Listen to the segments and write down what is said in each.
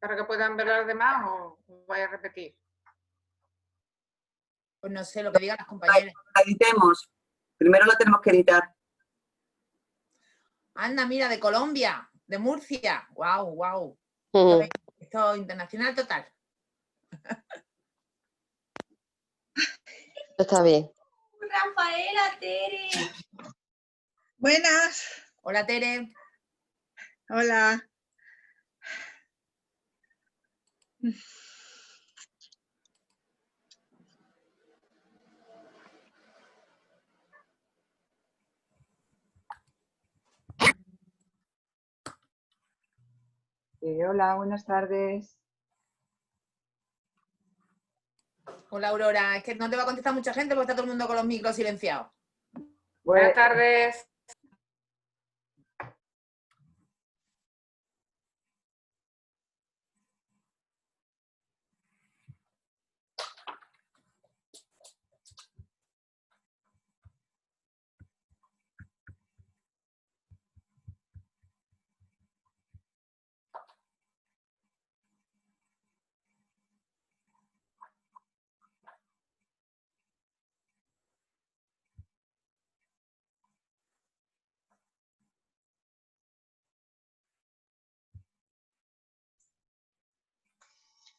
para que puedan ver los demás o voy a repetir. Pues no sé, lo que digan las compañeras. La editemos. Primero la tenemos que editar. Anda, mira, de Colombia, de Murcia. Guau, guau. Esto es internacional total. Está bien. Rafaela, Tere. Buenas. Hola, Tere. Hola. Hola, buenas tardes. Hola, Aurora. Es que no te va a contestar mucha gente porque está todo el mundo con los micros silenciados. Buenas tardes.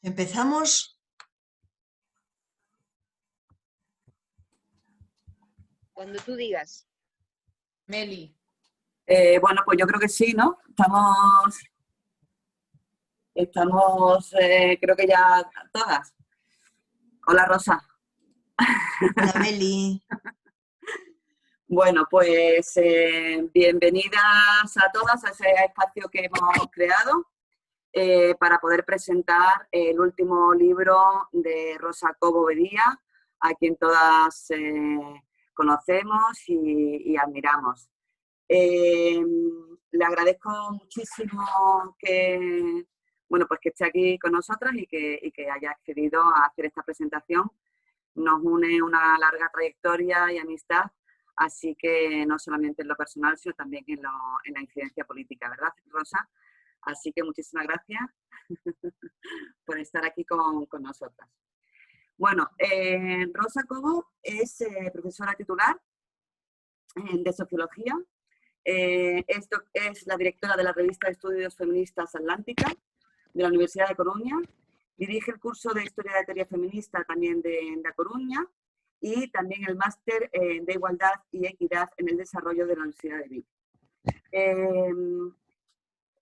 ¿Empezamos? Cuando tú digas. Meli. Bueno, pues yo creo que sí, ¿no? Estamos creo que ya todas. Hola, Rosa. Hola, Meli. Bueno, pues bienvenidas a todas a ese espacio que hemos creado para poder presentar el último libro de Rosa Cobo Bedía, a quien todas conocemos y admiramos. Le agradezco muchísimo que, bueno, pues que esté aquí con nosotras y que haya accedido a hacer esta presentación. Nos une una larga trayectoria y amistad, así que no solamente en lo personal, sino también en la incidencia política, ¿verdad, Rosa? Así que muchísimas gracias por estar aquí con nosotras. Bueno, Rosa Cobo es profesora titular de Sociología. Esto es la directora de la revista de Estudios Feministas Atlántica de la Universidad de Coruña. Dirige el curso de Historia de la Teoría Feminista también de A Coruña y también el máster de Igualdad y Equidad en el Desarrollo de la Universidad de Vic.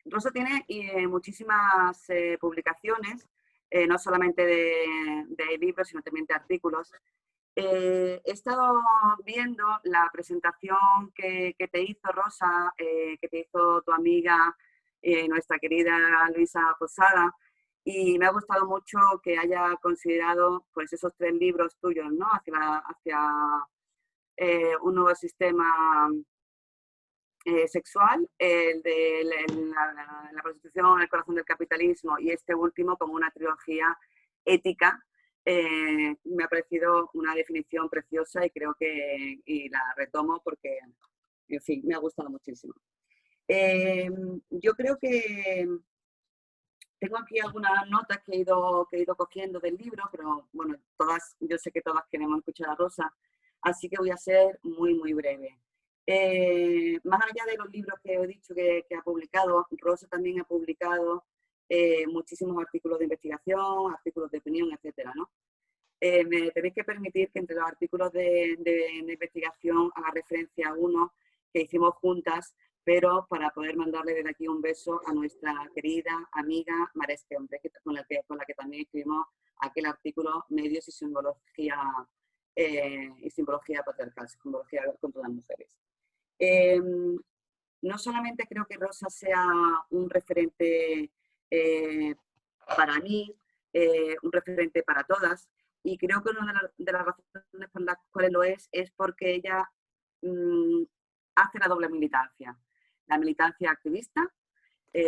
Rosa tiene muchísimas publicaciones, no solamente de libros, sino también de artículos. He estado viendo la presentación que te hizo Rosa, que te hizo tu amiga, nuestra querida Luisa Posada, y me ha gustado mucho que haya considerado pues, esos 3 libros tuyos, ¿no? hacia un nuevo sistema sexual, el de la prostitución, el corazón del capitalismo, y este último como una trilogía ética. Me ha parecido una definición preciosa y creo que la retomo porque, en fin, me ha gustado muchísimo. Yo creo que tengo aquí algunas notas que he ido cogiendo del libro, pero bueno, yo sé que todas queremos escuchar a Rosa, así que voy a ser muy, muy breve. Más allá de los libros que he dicho que ha publicado, Rosa también ha publicado muchísimos artículos de investigación, artículos de opinión, etcétera, ¿no? Me tenéis que permitir que entre los artículos de investigación haga referencia a uno que hicimos juntas, pero para poder mandarle desde aquí un beso a nuestra querida amiga Maresque Hombre, con la que también escribimos aquel artículo Medios y Simbología Patriarcal, Simbología contra las mujeres. No solamente creo que Rosa sea un referente para mí, un referente para todas, y creo que una de las razones por las cuales lo es porque ella hace la doble militancia. La militancia activista,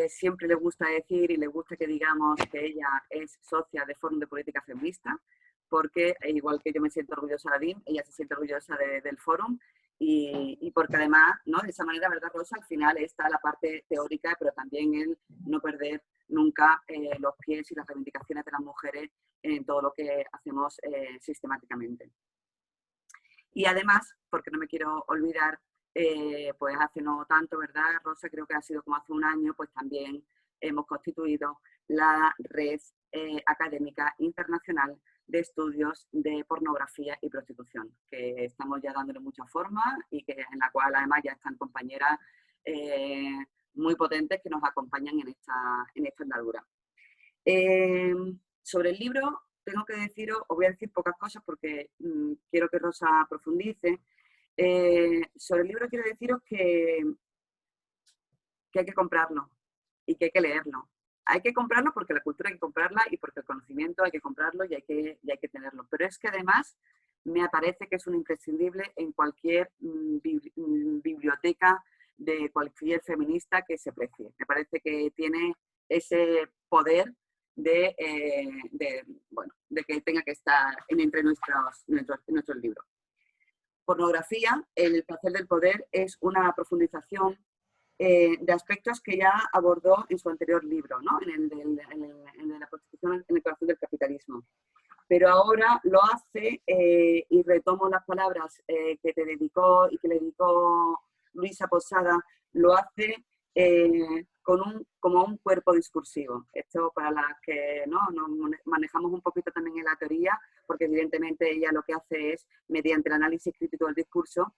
siempre le gusta decir y le gusta que digamos que ella es socia de Fórum de Política Feminista, porque igual que yo me siento orgullosa de DIM, ella se siente orgullosa del Fórum, y porque además, ¿no? De esa manera, ¿verdad, Rosa? Al final está la parte teórica, pero también el no perder nunca los pies y las reivindicaciones de las mujeres en todo lo que hacemos sistemáticamente. Y además, porque no me quiero olvidar, pues hace no tanto, ¿verdad, Rosa? Creo que ha sido como hace un año, pues también hemos constituido la Red Académica Internacional de Estudios de Pornografía y Prostitución, que estamos ya dándole mucha forma y que, en la cual además ya están compañeras muy potentes que nos acompañan en esta andadura. Sobre el libro, tengo que deciros, os voy a decir pocas cosas porque quiero que Rosa profundice. Sobre el libro quiero deciros que hay que comprarlo y que hay que leerlo. Hay que comprarlo porque la cultura hay que comprarla y porque el conocimiento hay que comprarlo y hay que tenerlo. Pero es que además me parece que es un imprescindible en cualquier biblioteca de cualquier feminista que se precie. Me parece que tiene ese poder de que tenga que estar entre nuestros libros. Pornografía, el placer del poder, es una profundización de aspectos que ya abordó en su anterior libro, ¿no? en el de la prostitución en el corazón del capitalismo. Pero ahora lo hace, y retomo las palabras que te dedicó y que le dedicó Luisa Posada, lo hace como un cuerpo discursivo. Esto para las que ¿no? Nos manejamos un poquito también en la teoría, porque evidentemente ella lo que hace es, mediante el análisis crítico del discurso,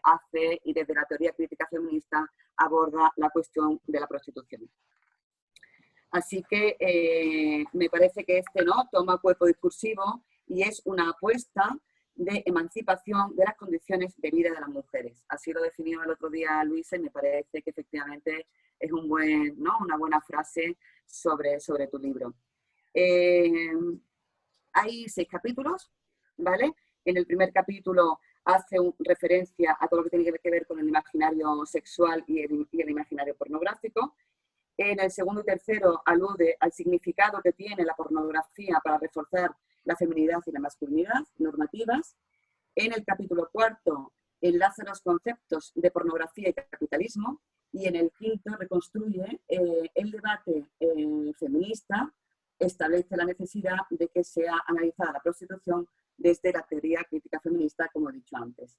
hace, y desde la teoría crítica feminista, aborda la cuestión de la prostitución. Así que me parece que ¿no? toma cuerpo discursivo y es una apuesta de emancipación de las condiciones de vida de las mujeres. Así lo definió el otro día Luisa y me parece que efectivamente es una buena frase sobre tu libro. Hay 6 capítulos, ¿vale? En el primer capítulo hace referencia a todo lo que tiene que ver con el imaginario sexual y el imaginario pornográfico. En el segundo y tercero alude al significado que tiene la pornografía para reforzar la feminidad y la masculinidad normativas. En el capítulo cuarto enlaza los conceptos de pornografía y capitalismo. Y en el quinto reconstruye el debate feminista, establece la necesidad de que sea analizada la prostitución desde la teoría crítica feminista, como he dicho antes.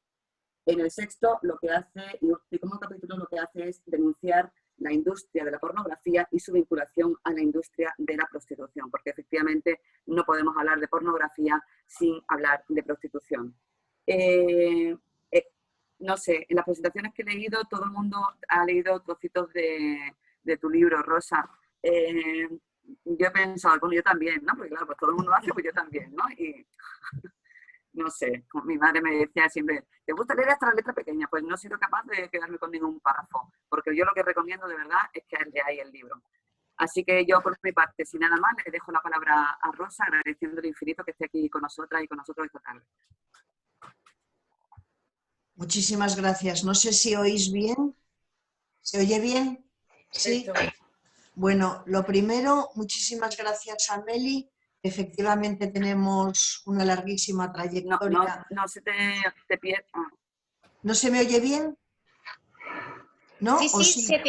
En el sexto, lo que hace, y último capítulo, lo que hace es denunciar la industria de la pornografía y su vinculación a la industria de la prostitución, porque efectivamente no podemos hablar de pornografía sin hablar de prostitución. No sé, en las presentaciones que he leído, todo el mundo ha leído trocitos de tu libro, Rosa. Yo he pensado, bueno, yo también, ¿no? Porque claro, pues todo el mundo lo hace, pues yo también, ¿no? Y no sé, como mi madre me decía siempre, ¿te gusta leer hasta la letra pequeña? Pues no he sido capaz de quedarme con ningún párrafo, porque yo lo que recomiendo de verdad es que leáis el libro. Así que yo, por mi parte, sin nada más, le dejo la palabra a Rosa, agradeciéndole infinito que esté aquí con nosotras y con nosotros esta tarde. Muchísimas gracias. No sé si oís bien. ¿Se oye bien? Sí. Bueno, lo primero, muchísimas gracias a Meli. Efectivamente tenemos una larguísima trayectoria. No se te pierde. ¿No se me oye bien? ¿No? Sí, sí, se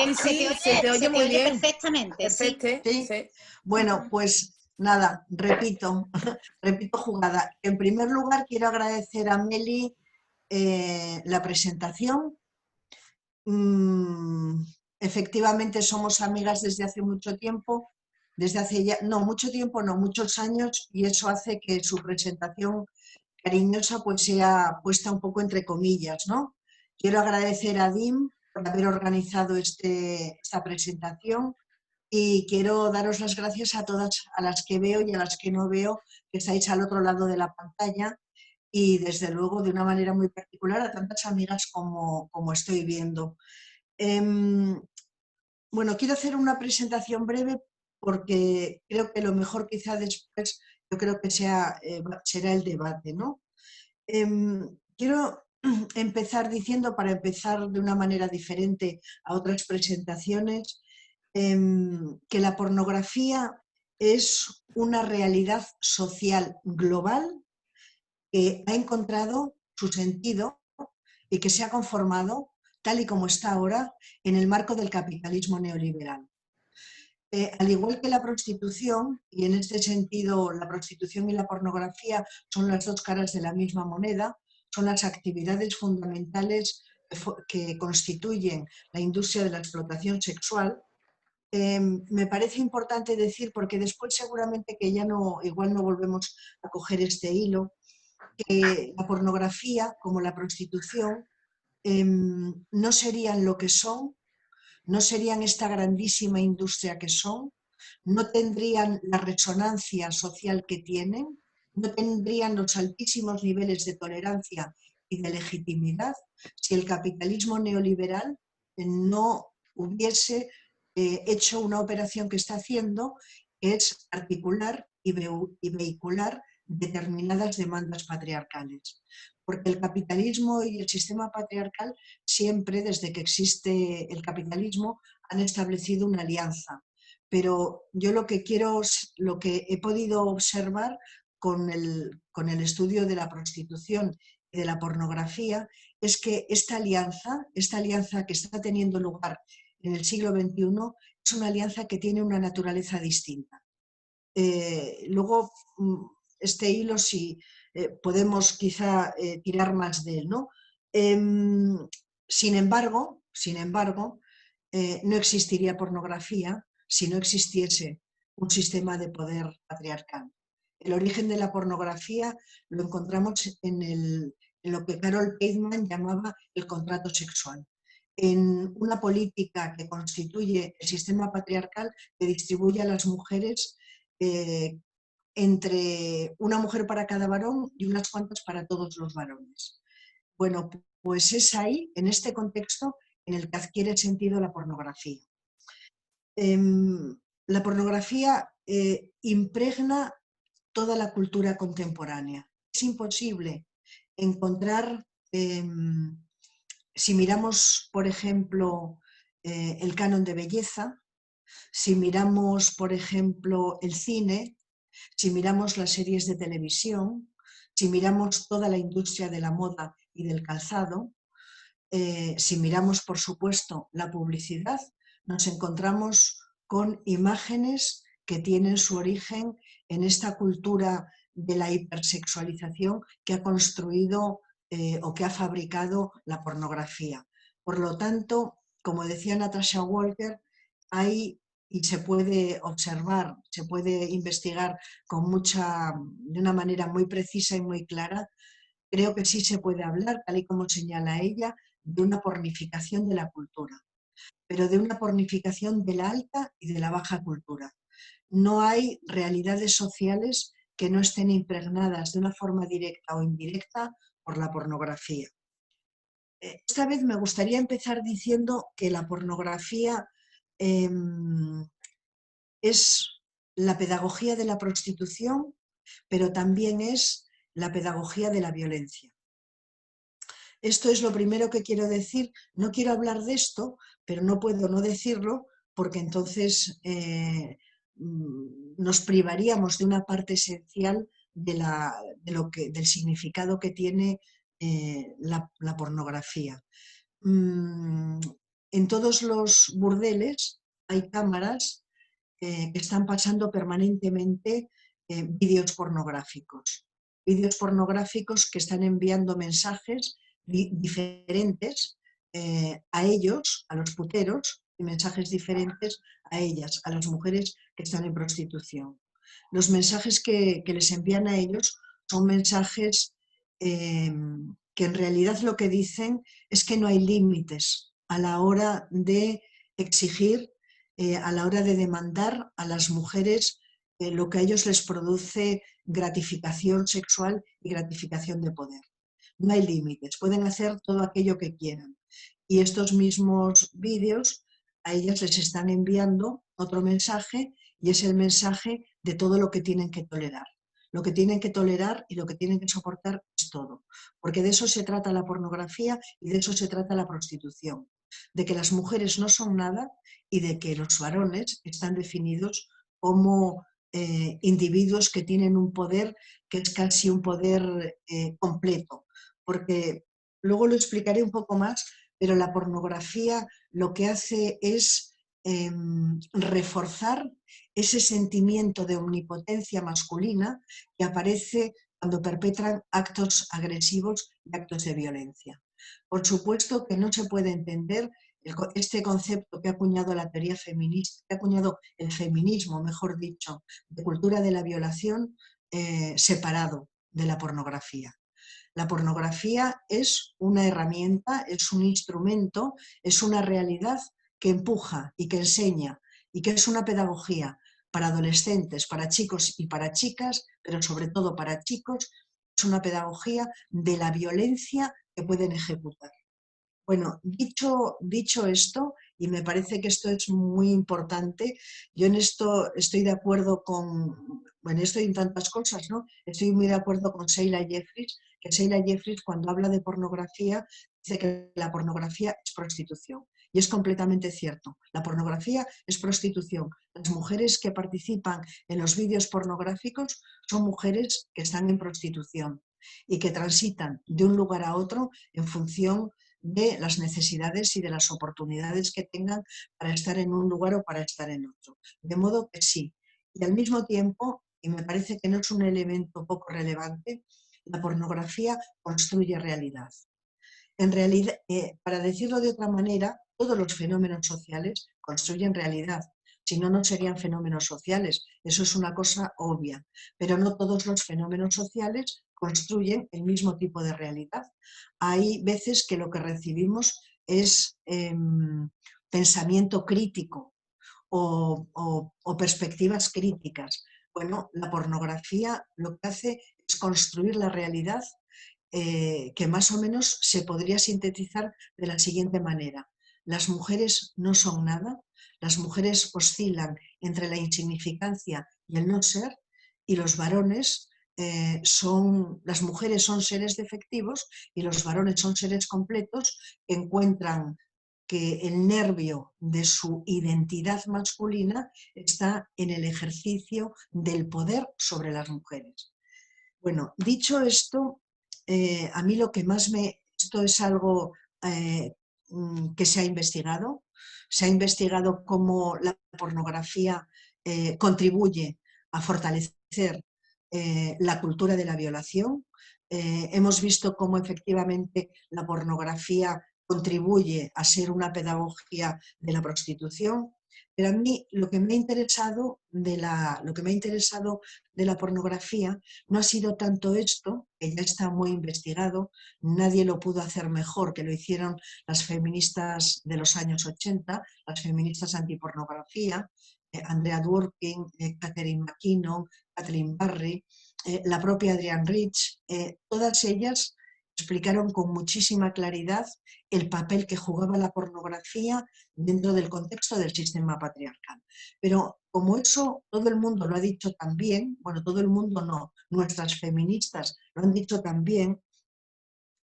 te oye muy bien. Perfectamente. Perfecto. ¿Sí? Bueno, pues nada, repito jugada. En primer lugar, quiero agradecer a Meli la presentación. Efectivamente somos amigas desde hace mucho tiempo, muchos años, y eso hace que su presentación cariñosa pues sea puesta un poco entre comillas, ¿no? Quiero agradecer a DIM por haber organizado esta presentación y quiero daros las gracias a todas, a las que veo y a las que no veo, que estáis al otro lado de la pantalla. Y desde luego de una manera muy particular a tantas amigas como estoy viendo. Bueno, quiero hacer una presentación breve porque creo que lo mejor quizá después yo creo que será el debate, ¿no? Quiero empezar diciendo, para empezar de una manera diferente a otras presentaciones, que la pornografía es una realidad social global que ha encontrado su sentido y que se ha conformado, tal y como está ahora, en el marco del capitalismo neoliberal. Al igual que la prostitución, y en este sentido la prostitución y la pornografía son las dos caras de la misma moneda, son las actividades fundamentales que constituyen la industria de la explotación sexual, me parece importante decir, porque después seguramente que ya no, igual no volvemos a coger este hilo, que la pornografía como la prostitución no serían lo que son, no serían esta grandísima industria que son, no tendrían la resonancia social que tienen, no tendrían los altísimos niveles de tolerancia y de legitimidad si el capitalismo neoliberal no hubiese hecho una operación que está haciendo, que es articular y vehicular determinadas demandas patriarcales. Porque el capitalismo y el sistema patriarcal siempre, desde que existe el capitalismo, han establecido una alianza. Pero yo lo que he podido observar con el estudio de la prostitución y de la pornografía, es que esta alianza que está teniendo lugar en el siglo XXI, es una alianza que tiene una naturaleza distinta. Luego, este hilo, si podemos quizá tirar más de él, ¿no? Sin embargo, no existiría pornografía si no existiese un sistema de poder patriarcal. El origen de la pornografía lo encontramos en lo que Carol Pateman llamaba el contrato sexual, en una política que constituye el sistema patriarcal que distribuye a las mujeres entre una mujer para cada varón y unas cuantas para todos los varones. Bueno, pues es ahí, en este contexto, en el que adquiere sentido la pornografía. La pornografía impregna toda la cultura contemporánea. Es imposible encontrar, si miramos, por ejemplo, el canon de belleza, si miramos, por ejemplo, el cine, si miramos las series de televisión, si miramos toda la industria de la moda y del calzado, si miramos, por supuesto, la publicidad, nos encontramos con imágenes que tienen su origen en esta cultura de la hipersexualización que ha construido o que ha fabricado la pornografía. Por lo tanto, como decía Natasha Walker, hay, y se puede observar, se puede investigar de una manera muy precisa y muy clara, creo que sí se puede hablar, tal y como señala ella, de una pornificación de la cultura, pero de una pornificación de la alta y de la baja cultura. No hay realidades sociales que no estén impregnadas de una forma directa o indirecta por la pornografía. Esta vez me gustaría empezar diciendo que la pornografía es la pedagogía de la prostitución, pero también es la pedagogía de la violencia. Esto es lo primero que quiero decir. No quiero hablar de esto, pero no puedo no decirlo porque entonces nos privaríamos de una parte esencial del significado que tiene la pornografía. En todos los burdeles hay cámaras que están pasando permanentemente vídeos pornográficos. Vídeos pornográficos que están enviando mensajes diferentes a ellos, a los puteros, y mensajes diferentes a ellas, a las mujeres que están en prostitución. Los mensajes que les envían a ellos son mensajes que en realidad lo que dicen es que no hay límites a la hora de exigir, a la hora de demandar a las mujeres lo que a ellos les produce gratificación sexual y gratificación de poder. No hay límites, pueden hacer todo aquello que quieran. Y estos mismos vídeos a ellas les están enviando otro mensaje, y es el mensaje de todo lo que tienen que tolerar. Lo que tienen que tolerar y lo que tienen que soportar es todo. Porque de eso se trata la pornografía y de eso se trata la prostitución. De que las mujeres no son nada y de que los varones están definidos como individuos que tienen un poder que es casi un poder completo. Porque luego lo explicaré un poco más, pero la pornografía lo que hace es reforzar ese sentimiento de omnipotencia masculina que aparece cuando perpetran actos agresivos y actos de violencia. Por supuesto que no se puede entender este concepto que ha acuñado la teoría feminista, que ha acuñado el feminismo, mejor dicho, de cultura de la violación, separado de la pornografía. La pornografía es una herramienta, es un instrumento, es una realidad que empuja y que enseña y que es una pedagogía para adolescentes, para chicos y para chicas, pero sobre todo para chicos, es una pedagogía de la violencia que pueden ejecutar. Bueno, dicho esto, y me parece que esto es muy importante, yo en esto estoy de acuerdo con, bueno, estoy en tantas cosas, ¿no? Estoy muy de acuerdo con Sheila Jeffries, que Sheila Jeffries cuando habla de pornografía dice que la pornografía es prostitución. Y es completamente cierto, la pornografía es prostitución. Las mujeres que participan en los vídeos pornográficos son mujeres que están en prostitución y que transitan de un lugar a otro en función de las necesidades y de las oportunidades que tengan para estar en un lugar o para estar en otro. De modo que sí. Y al mismo tiempo, y me parece que no es un elemento poco relevante, la pornografía construye realidad. En realidad, para decirlo de otra manera, todos los fenómenos sociales construyen realidad. Si no, no serían fenómenos sociales. Eso es una cosa obvia. Pero no todos los fenómenos sociales construyen el mismo tipo de realidad. Hay veces que lo que recibimos es pensamiento crítico o perspectivas críticas. Bueno, la pornografía lo que hace es construir la realidad que más o menos se podría sintetizar de la siguiente manera. Las mujeres no son nada, las mujeres oscilan entre la insignificancia y el no ser, y los varones las mujeres son seres defectivos y los varones son seres completos que encuentran que el nervio de su identidad masculina está en el ejercicio del poder sobre las mujeres. Bueno, dicho esto, a mí lo que más esto es algo que se ha investigado cómo la pornografía contribuye a fortalecer la cultura de la violación. Hemos visto cómo efectivamente la pornografía contribuye a ser una pedagogía de la prostitución. Pero a mí lo que me ha interesado de la pornografía no ha sido tanto esto, que ya está muy investigado, nadie lo pudo hacer mejor que lo hicieron las feministas de los años 80, las feministas antipornografía, Andrea Dworkin, Catherine McKinnon, Kathleen Barry, la propia Adrienne Rich, todas ellas explicaron con muchísima claridad el papel que jugaba la pornografía dentro del contexto del sistema patriarcal. Pero como eso todo el mundo lo ha dicho también, bueno, todo el mundo no, nuestras feministas lo han dicho también,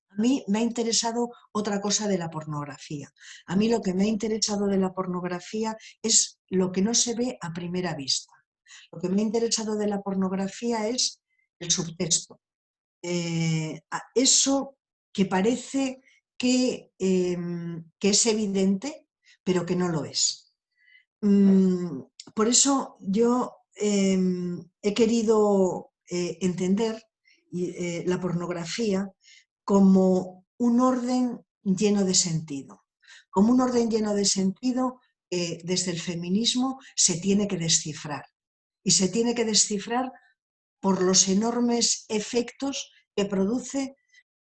a mí me ha interesado otra cosa de la pornografía. A mí lo que me ha interesado de la pornografía es lo que no se ve a primera vista. Lo que me ha interesado de la pornografía es el subtexto. Eso que parece que es evidente, pero que no lo es. Por eso yo he querido entender la pornografía como un orden lleno de sentido. Como un orden lleno de sentido que desde el feminismo se tiene que descifrar. Y se tiene que descifrar por los enormes efectos que produce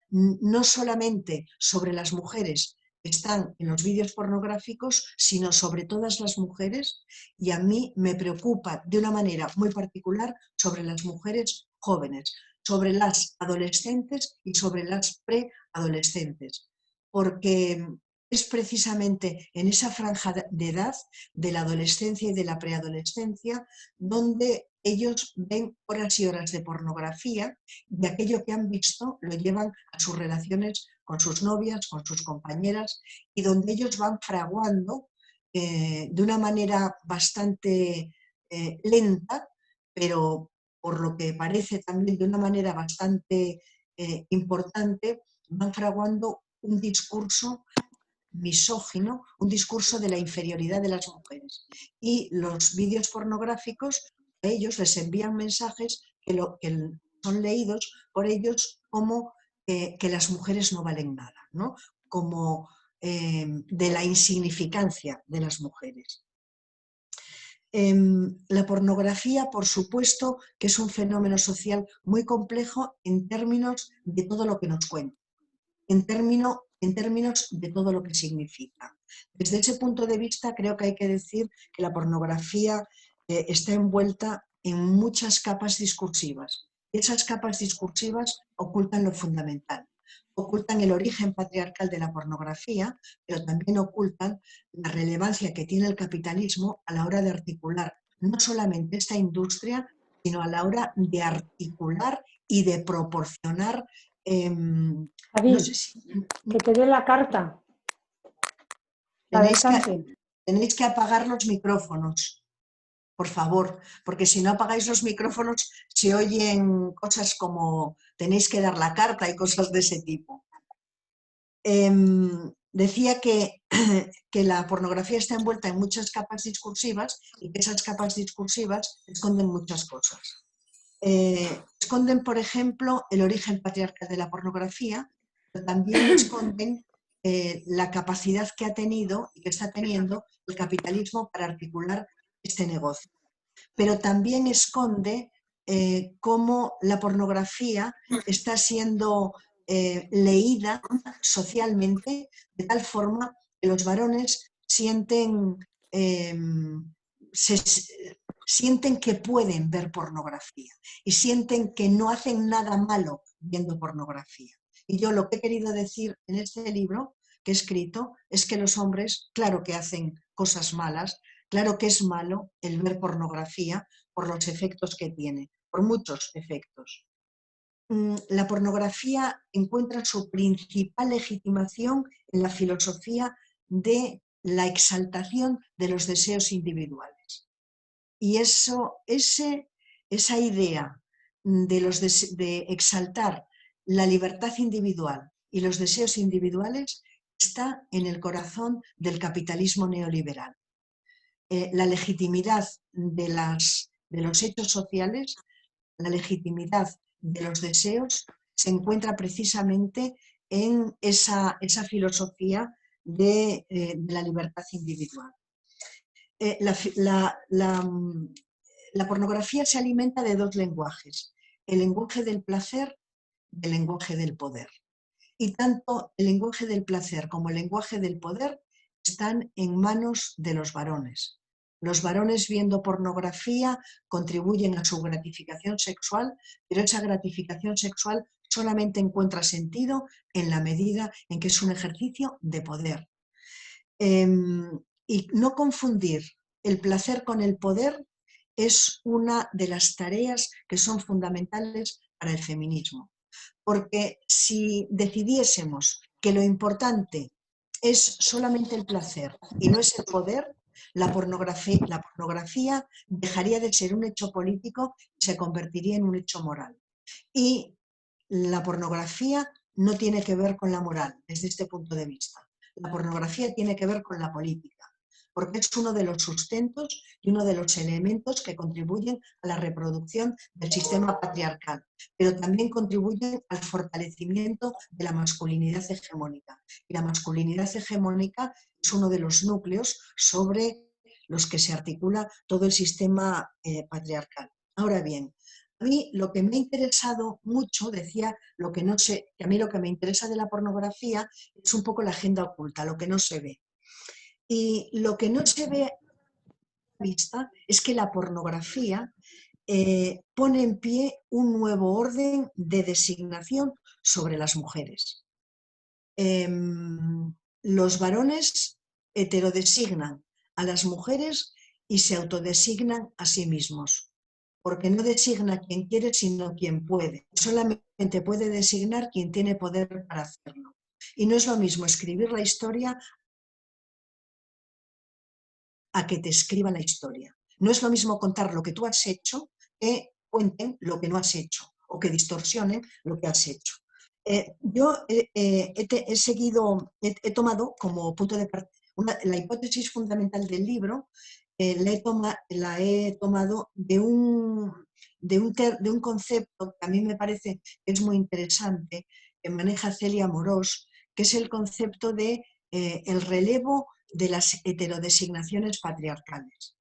no solamente sobre las mujeres que están en los vídeos pornográficos, sino sobre todas las mujeres, y a mí me preocupa de una manera muy particular sobre las mujeres jóvenes, sobre las adolescentes y sobre las preadolescentes, porque es precisamente en esa franja de edad de la adolescencia y de la preadolescencia donde ellos ven horas y horas de pornografía y aquello que han visto lo llevan a sus relaciones con sus novias, con sus compañeras, y donde ellos van fraguando de una manera bastante lenta, pero por lo que parece también de una manera bastante importante, van fraguando un discurso misógino, un discurso de la inferioridad de las mujeres. Y los vídeos pornográficos, a ellos les envían mensajes que son leídos por ellos como que las mujeres no valen nada, ¿no? Como de la insignificancia de las mujeres. La pornografía, por supuesto, que es un fenómeno social muy complejo en términos de todo lo que nos cuenta, en términos de todo lo que significa. Desde ese punto de vista, creo que hay que decir que la pornografía está envuelta en muchas capas discursivas. Esas capas discursivas ocultan lo fundamental. Ocultan el origen patriarcal de la pornografía, pero también ocultan la relevancia que tiene el capitalismo a la hora de articular no solamente esta industria, sino a la hora de articular y de proporcionar. Adi, No sé si, que te dé la carta. tenéis que apagar los micrófonos, por favor, porque si no apagáis los micrófonos se oyen cosas como tenéis que dar la carta y cosas de ese tipo. Decía que la pornografía está envuelta en muchas capas discursivas y que esas capas discursivas esconden muchas cosas. Esconden, por ejemplo, el origen patriarcal de la pornografía, pero también esconden la capacidad que ha tenido y que está teniendo el capitalismo para articular este negocio. Pero también esconde cómo la pornografía está siendo leída socialmente de tal forma que los varones sienten que pueden ver pornografía y sienten que no hacen nada malo viendo pornografía. Y yo lo que he querido decir en este libro que he escrito es que los hombres, claro que hacen cosas malas, claro que es malo el ver pornografía por los efectos que tiene, por muchos efectos. La pornografía encuentra su principal legitimación en la filosofía de la exaltación de los deseos individuales. Y esa idea de exaltar la libertad individual y los deseos individuales está en el corazón del capitalismo neoliberal. La legitimidad de los hechos sociales, la legitimidad de los deseos, se encuentra precisamente en esa filosofía de la libertad individual. La pornografía se alimenta de dos lenguajes, el lenguaje del placer y el lenguaje del poder. Y tanto el lenguaje del placer como el lenguaje del poder están en manos de los varones. Los varones viendo pornografía contribuyen a su gratificación sexual, pero esa gratificación sexual solamente encuentra sentido en la medida en que es un ejercicio de poder. Y no confundir el placer con el poder es una de las tareas que son fundamentales para el feminismo. Porque si decidiésemos que lo importante es solamente el placer y no es el poder, la pornografía dejaría de ser un hecho político y se convertiría en un hecho moral. Y la pornografía no tiene que ver con la moral desde este punto de vista. La pornografía tiene que ver con la política, porque es uno de los sustentos y uno de los elementos que contribuyen a la reproducción del sistema patriarcal, pero también contribuyen al fortalecimiento de la masculinidad hegemónica. Y la masculinidad hegemónica es uno de los núcleos sobre los que se articula todo el sistema patriarcal. Ahora bien, a mí lo que me ha interesado mucho, decía, que a mí lo que me interesa de la pornografía es un poco la agenda oculta, lo que no se ve. Y lo que no se ve a la vista es que la pornografía pone en pie un nuevo orden de designación sobre las mujeres. Los varones heterodesignan a las mujeres y se autodesignan a sí mismos, porque no designa quien quiere, sino quien puede. Solamente puede designar quien tiene poder para hacerlo. Y no es lo mismo escribir la historia a que te escriba la historia. No es lo mismo contar lo que tú has hecho que cuenten lo que no has hecho o que distorsionen lo que has hecho. Yo he tomado como punto de partida la hipótesis fundamental del libro, la he tomado de un concepto que a mí me parece que es muy interesante, que maneja Celia Amorós, que es el concepto de el relevo de las heterodesignaciones patriarcales.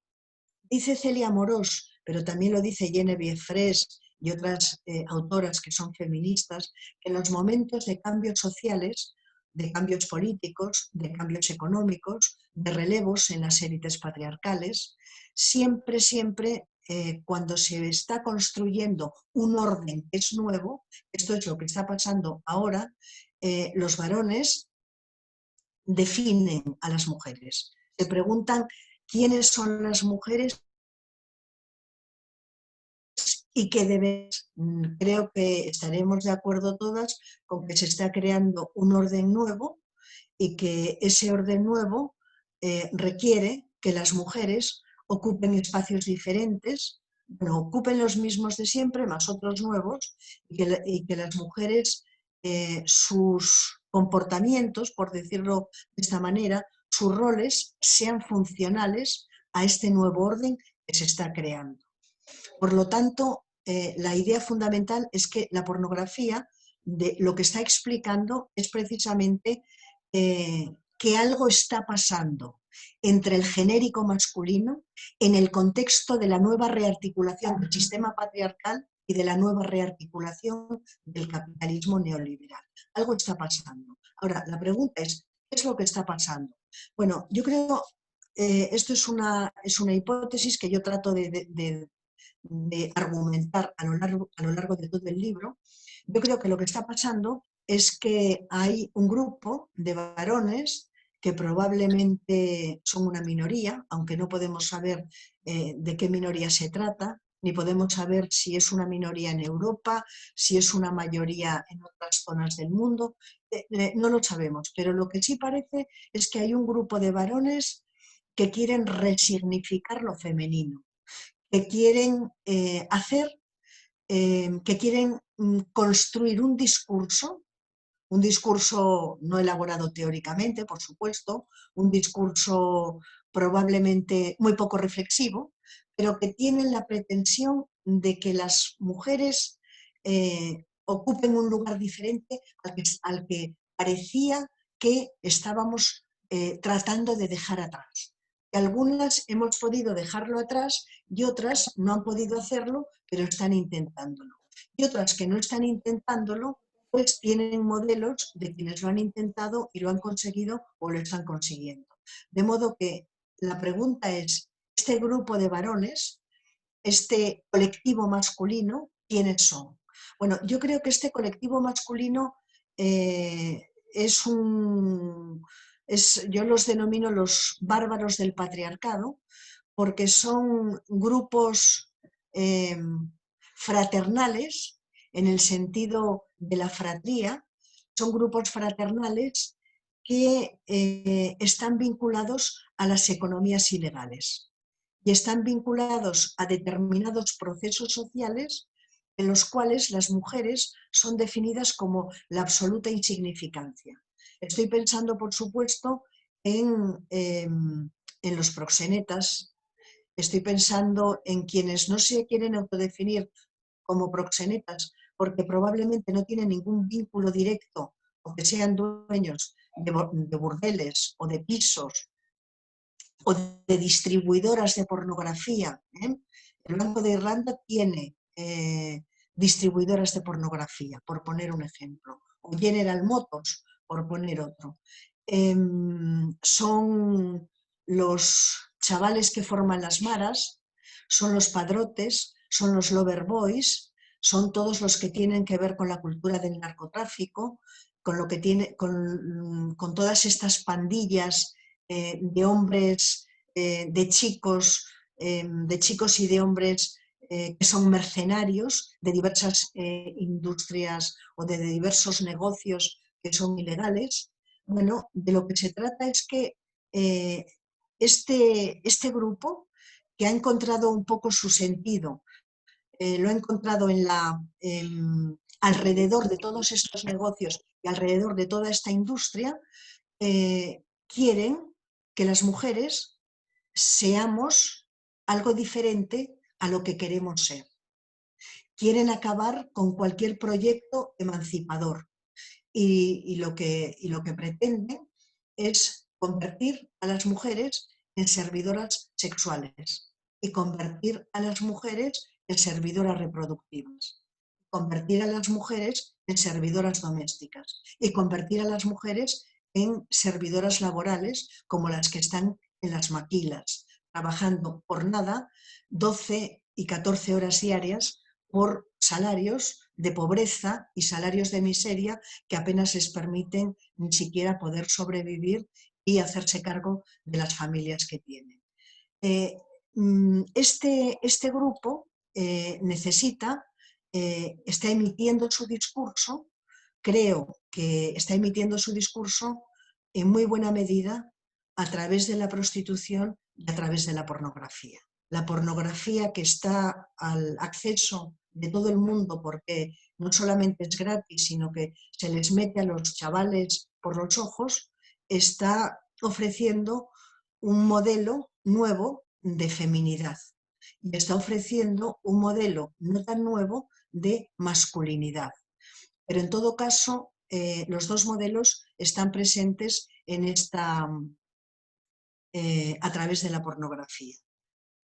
Dice Celia Amorós, pero también lo dice Genevieve Fraisse y otras autoras que son feministas, que en los momentos de cambios sociales, de cambios políticos, de cambios económicos, de relevos en las élites patriarcales, siempre, cuando se está construyendo un orden que es nuevo, esto es lo que está pasando ahora, los varones definen a las mujeres. Se preguntan quiénes son las mujeres y qué deben. Creo que estaremos de acuerdo todas con que se está creando un orden nuevo y que ese orden nuevo requiere que las mujeres ocupen espacios diferentes, bueno, ocupen los mismos de siempre, más otros nuevos, y que las mujeres, sus comportamientos, por decirlo de esta manera, sus roles sean funcionales a este nuevo orden que se está creando. Por lo tanto, la idea fundamental es que la pornografía lo que está explicando es precisamente que algo está pasando entre el genérico masculino en el contexto de la nueva rearticulación del sistema patriarcal y de la nueva rearticulación del capitalismo neoliberal. Algo está pasando. Ahora, la pregunta es, ¿qué es lo que está pasando? Bueno, yo creo, esto es una hipótesis que yo trato de argumentar a lo largo de todo el libro. Yo creo que lo que está pasando es que hay un grupo de varones que probablemente son una minoría, aunque no podemos saber de qué minoría se trata, ni podemos saber si es una minoría en Europa, si es una mayoría en otras zonas del mundo, no lo sabemos, pero lo que sí parece es que hay un grupo de varones que quieren resignificar lo femenino, que quieren que quieren construir un discurso no elaborado teóricamente, por supuesto, un discurso probablemente muy poco reflexivo, pero que tienen la pretensión de que las mujeres ocupen un lugar diferente al que parecía que estábamos tratando de dejar atrás. Algunas hemos podido dejarlo atrás y otras no han podido hacerlo, pero están intentándolo. Y otras que no están intentándolo, pues tienen modelos de quienes lo han intentado y lo han conseguido o lo están consiguiendo. De modo que la pregunta es, este grupo de varones, este colectivo masculino, ¿quiénes son? Bueno, yo creo que este colectivo masculino yo los denomino los bárbaros del patriarcado, porque son grupos fraternales, en el sentido de la fratría, son grupos fraternales que están vinculados a las economías ilegales y están vinculados a determinados procesos sociales en los cuales las mujeres son definidas como la absoluta insignificancia. Estoy pensando, por supuesto, en los proxenetas, estoy pensando en quienes no se quieren autodefinir como proxenetas porque probablemente no tienen ningún vínculo directo o que sean dueños de burdeles o de pisos o de distribuidoras de pornografía. El Banco de Irlanda tiene distribuidoras de pornografía, por poner un ejemplo, o General Motors, por poner otro. Son los chavales que forman las maras, son los padrotes, son los lover boys, son todos los que tienen que ver con la cultura del narcotráfico, con todas estas pandillas de hombres, de chicos y de hombres que son mercenarios de diversas industrias o de diversos negocios que son ilegales. Bueno, de lo que se trata es que este grupo, que ha encontrado un poco su sentido, lo ha encontrado alrededor de todos estos negocios y alrededor de toda esta industria, quieren que las mujeres seamos algo diferente a lo que queremos ser. Quieren acabar con cualquier proyecto emancipador y lo que pretenden es convertir a las mujeres en servidoras sexuales y convertir a las mujeres en servidoras reproductivas, convertir a las mujeres en servidoras domésticas y convertir a las mujeres en servidoras laborales como las que están en las maquilas, trabajando por nada 12 y 14 horas diarias por salarios de pobreza y salarios de miseria que apenas les permiten ni siquiera poder sobrevivir y hacerse cargo de las familias que tienen. Este grupo está emitiendo su discurso, creo que está emitiendo su discurso en muy buena medida a través de la prostitución y a través de la pornografía. La pornografía que está al acceso de todo el mundo porque no solamente es gratis, sino que se les mete a los chavales por los ojos, está ofreciendo un modelo nuevo de feminidad y está ofreciendo un modelo no tan nuevo de masculinidad. Pero en todo caso, los dos modelos están presentes en a través de la pornografía.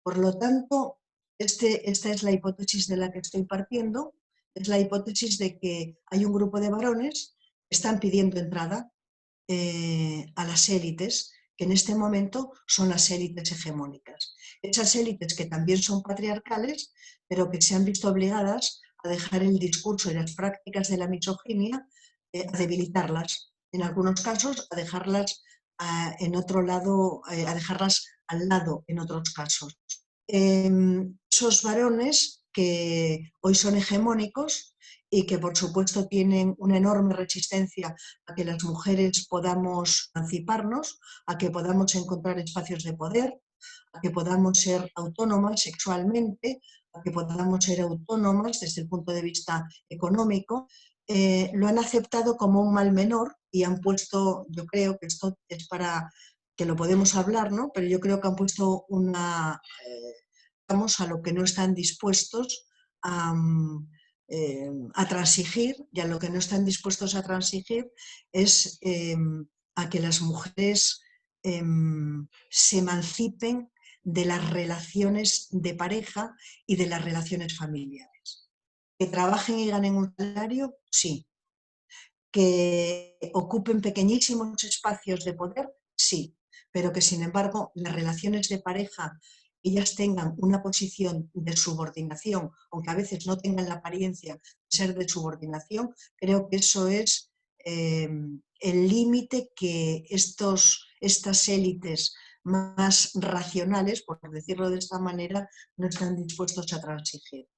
Por lo tanto, esta es la hipótesis de la que estoy partiendo, es la hipótesis de que hay un grupo de varones que están pidiendo entrada a las élites, que en este momento son las élites hegemónicas. Esas élites que también son patriarcales, pero que se han visto obligadas a dejar el discurso y las prácticas de la misoginia, a debilitarlas, en algunos casos a dejarlas en otro lado, a dejarlas al lado en otros casos. Esos varones que hoy son hegemónicos y que por supuesto tienen una enorme resistencia a que las mujeres podamos emanciparnos, a que podamos encontrar espacios de poder, a que podamos ser autónomas sexualmente, a que podamos ser autónomas desde el punto de vista económico, lo han aceptado como un mal menor y han puesto, yo creo que esto es para que lo podemos hablar, ¿no? Pero yo creo que han puesto a lo que no están dispuestos a transigir, y a lo que no están dispuestos a transigir es a que las mujeres se emancipen de las relaciones de pareja y de las relaciones familiares. ¿Que trabajen y ganen un salario? Sí. ¿Que ocupen pequeñísimos espacios de poder? Sí. Pero que sin embargo las relaciones de pareja ellas tengan una posición de subordinación, aunque a veces no tengan la apariencia de ser de subordinación, creo que eso es el límite que estas élites más racionales, por decirlo de esta manera, no están dispuestos a transigir.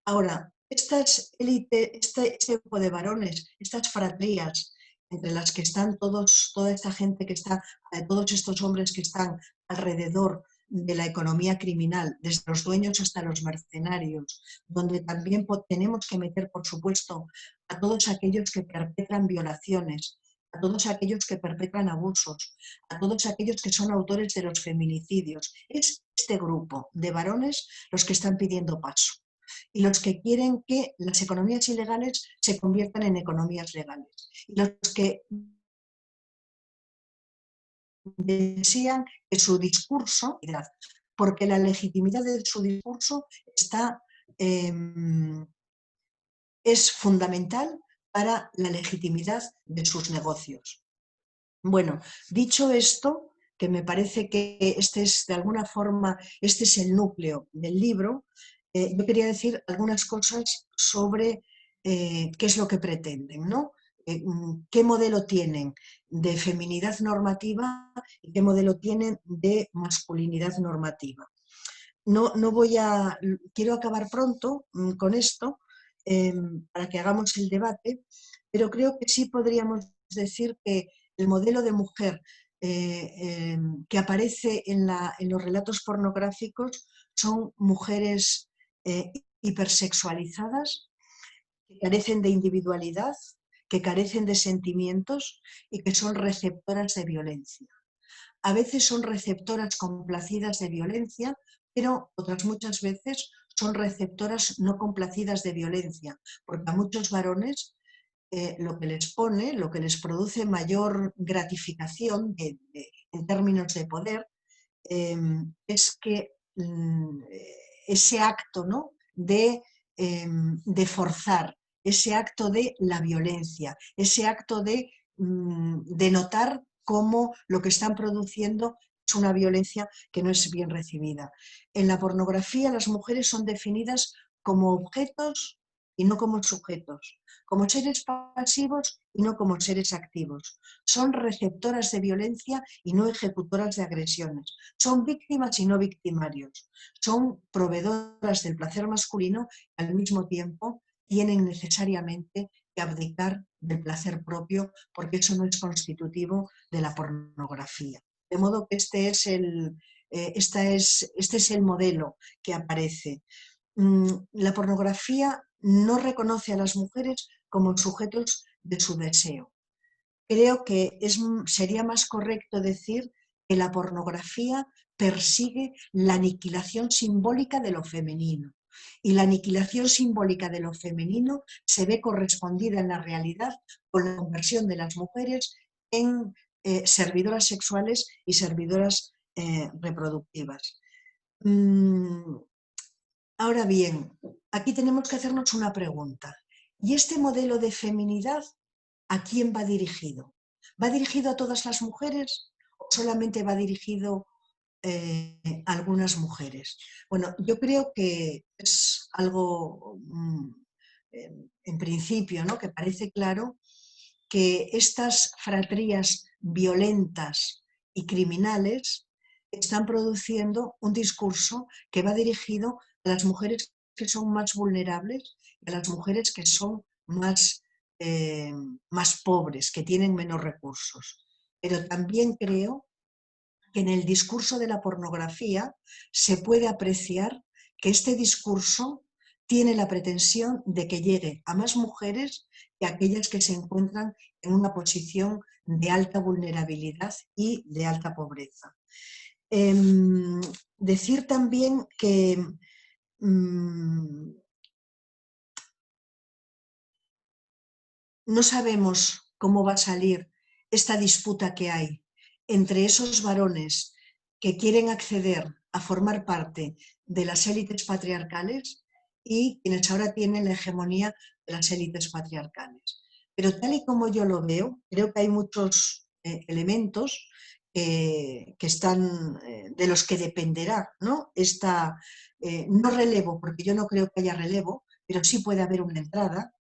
Ahora, estas élites, este grupo de varones, estas fratrías, entre las que están toda esta gente que está, todos estos hombres que están alrededor de la economía criminal, desde los dueños hasta los mercenarios, donde también tenemos que meter, por supuesto, a todos aquellos que perpetran violaciones, a todos aquellos que perpetran abusos, a todos aquellos que son autores de los feminicidios. Es este grupo de varones los que están pidiendo paso y los que quieren que las economías ilegales se conviertan en economías legales y los que desean que su discurso, porque la legitimidad de su discurso es fundamental para la legitimidad de sus negocios. Bueno, dicho esto, que me parece que este es de alguna forma, este es el núcleo del libro, yo quería decir algunas cosas sobre qué es lo que pretenden, ¿no? ¿Qué modelo tienen de feminidad normativa y qué modelo tienen de masculinidad normativa? Quiero acabar pronto con esto para que hagamos el debate, pero creo que sí podríamos decir que el modelo de mujer que aparece en los relatos pornográficos son mujeres hipersexualizadas, que carecen de individualidad, que carecen de sentimientos y que son receptoras de violencia. A veces son receptoras complacidas de violencia, pero otras muchas veces son receptoras no complacidas de violencia, porque a muchos varones lo que les pone, lo que les produce mayor gratificación en términos de poder, es que ese acto, ¿no?, de forzar, ese acto de la violencia, ese acto de notar cómo lo que están produciendo es una violencia que no es bien recibida. En la pornografía las mujeres son definidas como objetos y no como sujetos, como seres pasivos y no como seres activos. Son receptoras de violencia y no ejecutoras de agresiones. Son víctimas y no victimarios. Son proveedoras del placer masculino y al mismo tiempo tienen necesariamente que abdicar del placer propio, porque eso no es constitutivo de la pornografía. De modo que este es el modelo que aparece. La pornografía no reconoce a las mujeres como sujetos de su deseo. Creo que sería más correcto decir que la pornografía persigue la aniquilación simbólica de lo femenino. Y la aniquilación simbólica de lo femenino se ve correspondida en la realidad con la conversión de las mujeres en servidoras sexuales y servidoras reproductivas. Ahora bien, aquí tenemos que hacernos una pregunta. ¿Y este modelo de feminidad a quién va dirigido? ¿Va dirigido a todas las mujeres o solamente va dirigido a algunas mujeres? Bueno, yo creo que es algo, en principio, ¿no?, que parece claro que estas fratrías violentas y criminales están produciendo un discurso que va dirigido a las mujeres que son más vulnerables y a las mujeres que son más pobres, que tienen menos recursos. Pero también creo que en el discurso de la pornografía se puede apreciar que este discurso tiene la pretensión de que llegue a más mujeres que aquellas que se encuentran en una posición de alta vulnerabilidad y de alta pobreza. Decir también que no sabemos cómo va a salir esta disputa que hay entre esos varones que quieren acceder a formar parte de las élites patriarcales y quienes ahora tienen la hegemonía de las élites patriarcales. Pero tal y como yo lo veo, creo que hay muchos elementos que están, de los que dependerá, ¿no?, no relevo, porque yo no creo que haya relevo, pero sí puede haber una entrada.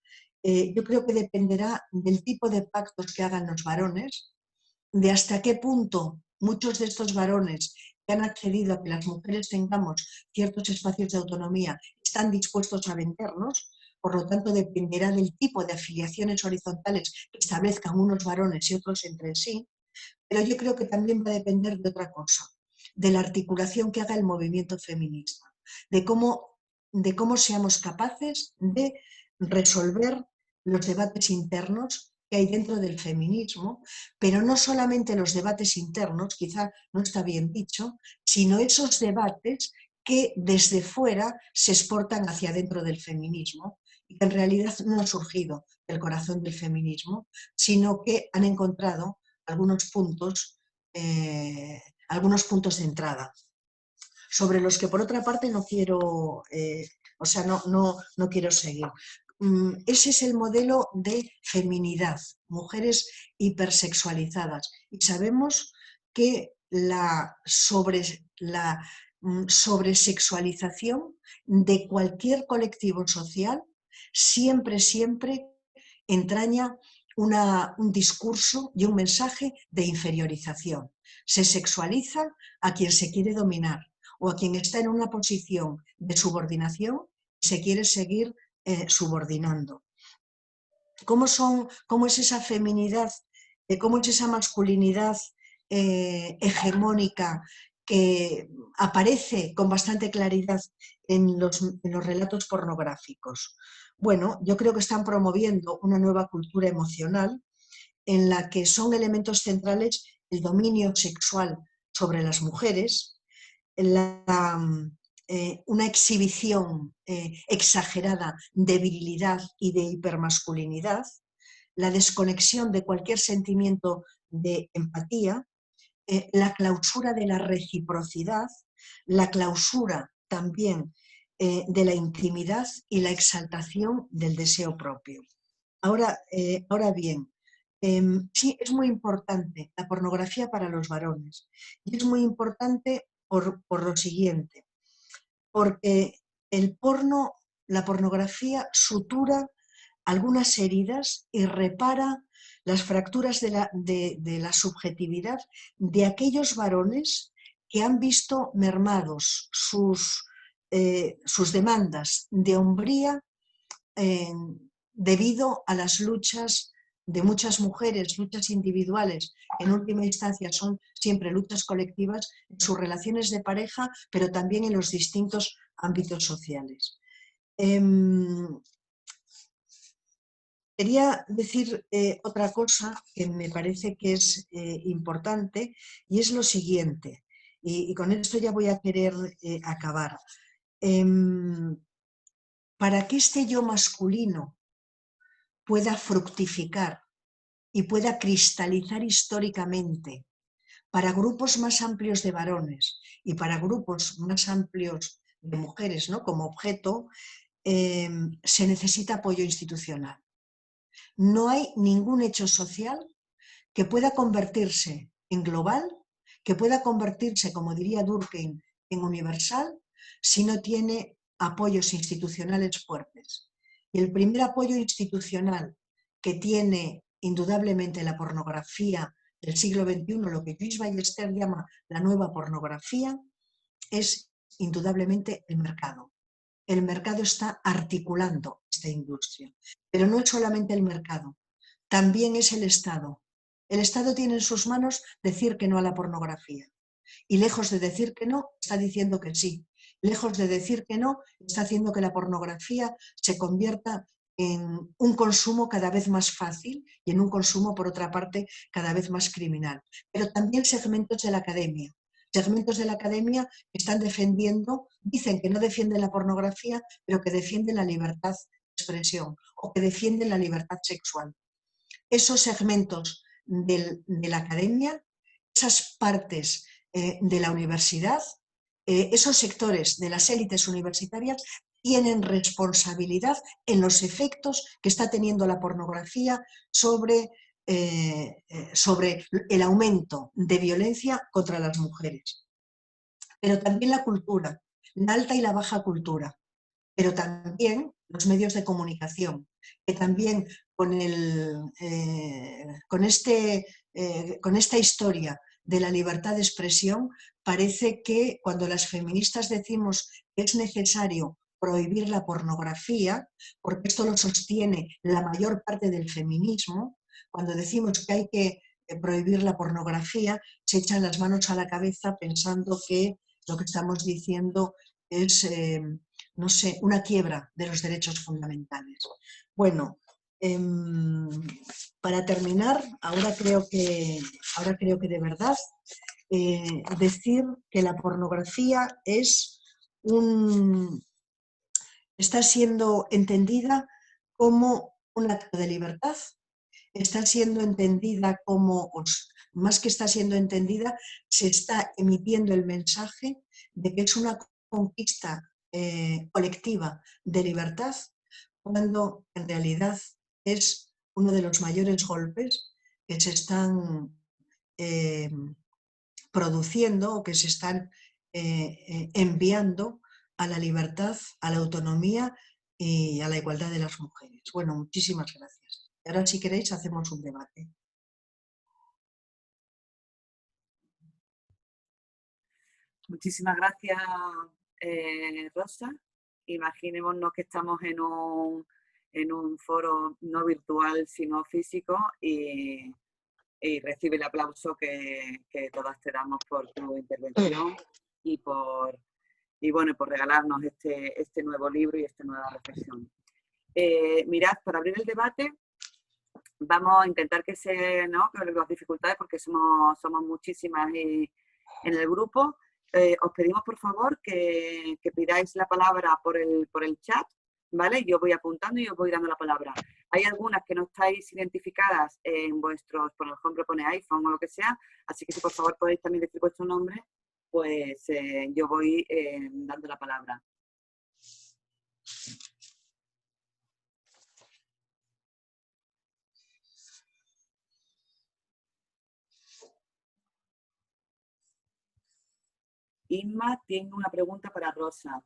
Yo creo que dependerá del tipo de pactos que hagan los varones, de hasta qué punto muchos de estos varones que han accedido a que las mujeres tengamos ciertos espacios de autonomía están dispuestos a vendernos. Por lo tanto, dependerá del tipo de afiliaciones horizontales que establezcan unos varones y otros entre sí. Pero yo creo que también va a depender de otra cosa, de la articulación que haga el movimiento feminista, de cómo seamos capaces de resolver los debates internos que hay dentro del feminismo, pero no solamente los debates internos, quizá no está bien dicho, sino esos debates que desde fuera se exportan hacia dentro del feminismo y que en realidad no han surgido del corazón del feminismo, sino que han encontrado algunos puntos de entrada, sobre los que por otra parte no quiero, no quiero seguir. Ese es el modelo de feminidad, mujeres hipersexualizadas. Y sabemos que la sobresexualización de cualquier colectivo social siempre entraña un discurso y un mensaje de inferiorización. Se sexualiza a quien se quiere dominar o a quien está en una posición de subordinación y se quiere seguir subordinando. ¿Cómo es esa feminidad, cómo es esa masculinidad hegemónica que aparece con bastante claridad en los relatos pornográficos? bueno, yo creo que están promoviendo una nueva cultura emocional en la que son elementos centrales el dominio sexual sobre las mujeres, una exhibición exagerada de virilidad y de hipermasculinidad, la desconexión de cualquier sentimiento de empatía, la clausura de la reciprocidad, la clausura también de la intimidad y la exaltación del deseo propio. Ahora bien, sí, es muy importante la pornografía para los varones y es muy importante por lo siguiente, porque el porno, la pornografía sutura algunas heridas y repara las fracturas de la subjetividad de aquellos varones que han visto mermados sus demandas de hombría debido a las luchas de muchas mujeres, luchas individuales, en última instancia son siempre luchas colectivas en sus relaciones de pareja, pero también en los distintos ámbitos sociales. Quería decir otra cosa que me parece que es importante y es lo siguiente, y con esto ya voy a querer acabar. Para que este yo masculino pueda fructificar y pueda cristalizar históricamente para grupos más amplios de varones y para grupos más amplios de mujeres, ¿no?, como objeto, se necesita apoyo institucional. No hay ningún hecho social que pueda convertirse en global, que pueda convertirse, como diría Durkheim, en universal, si no tiene apoyos institucionales fuertes. Y el primer apoyo institucional que tiene indudablemente la pornografía del siglo XXI, lo que Luis Ballester llama la nueva pornografía, es indudablemente el mercado. El mercado está articulando esta industria, pero no es solamente el mercado, también es el Estado. El Estado tiene en sus manos decir que no a la pornografía y lejos de decir que no, está diciendo que sí. Lejos de decir que no, está haciendo que la pornografía se convierta en un consumo cada vez más fácil y en un consumo, por otra parte, cada vez más criminal. Pero también segmentos de la academia. Segmentos de la academia que están defendiendo, dicen que no defienden la pornografía, pero que defienden la libertad de expresión o que defienden la libertad sexual. Esos segmentos de la academia, esas partes de la universidad, esos sectores de las élites universitarias tienen responsabilidad en los efectos que está teniendo la pornografía sobre el aumento de violencia contra las mujeres. Pero también la cultura, la alta y la baja cultura, pero también los medios de comunicación, que también con esta historia de la libertad de expresión, parece que cuando las feministas decimos que es necesario prohibir la pornografía, porque esto lo sostiene la mayor parte del feminismo, cuando decimos que hay que prohibir la pornografía, se echan las manos a la cabeza pensando que lo que estamos diciendo es, no sé, una quiebra de los derechos fundamentales. Bueno, para terminar, ahora creo que de verdad decir que la pornografía está siendo entendida como un acto de libertad, está siendo entendida como, más que está siendo entendida, se está emitiendo el mensaje de que es una conquista colectiva de libertad, cuando en realidad es uno de los mayores golpes que se están produciendo o que se están enviando a la libertad, a la autonomía y a la igualdad de las mujeres. Bueno, muchísimas gracias. Y ahora, si queréis, hacemos un debate. Muchísimas gracias, Rosa. Imaginémonos que estamos en un foro no virtual, sino físico, y recibe el aplauso que todas te damos por tu intervención y por regalarnos este nuevo libro y esta nueva reflexión. Mirad, para abrir el debate, vamos a intentar que las dificultades, porque somos muchísimas en el grupo, os pedimos por favor que pidáis la palabra por el chat, ¿vale? Yo voy apuntando y os voy dando la palabra. Hay algunas que no estáis identificadas en vuestros, por ejemplo, pone iPhone o lo que sea, así que si por favor podéis también decir vuestro nombre, pues yo voy dando la palabra. Inma tiene una pregunta para Rosa.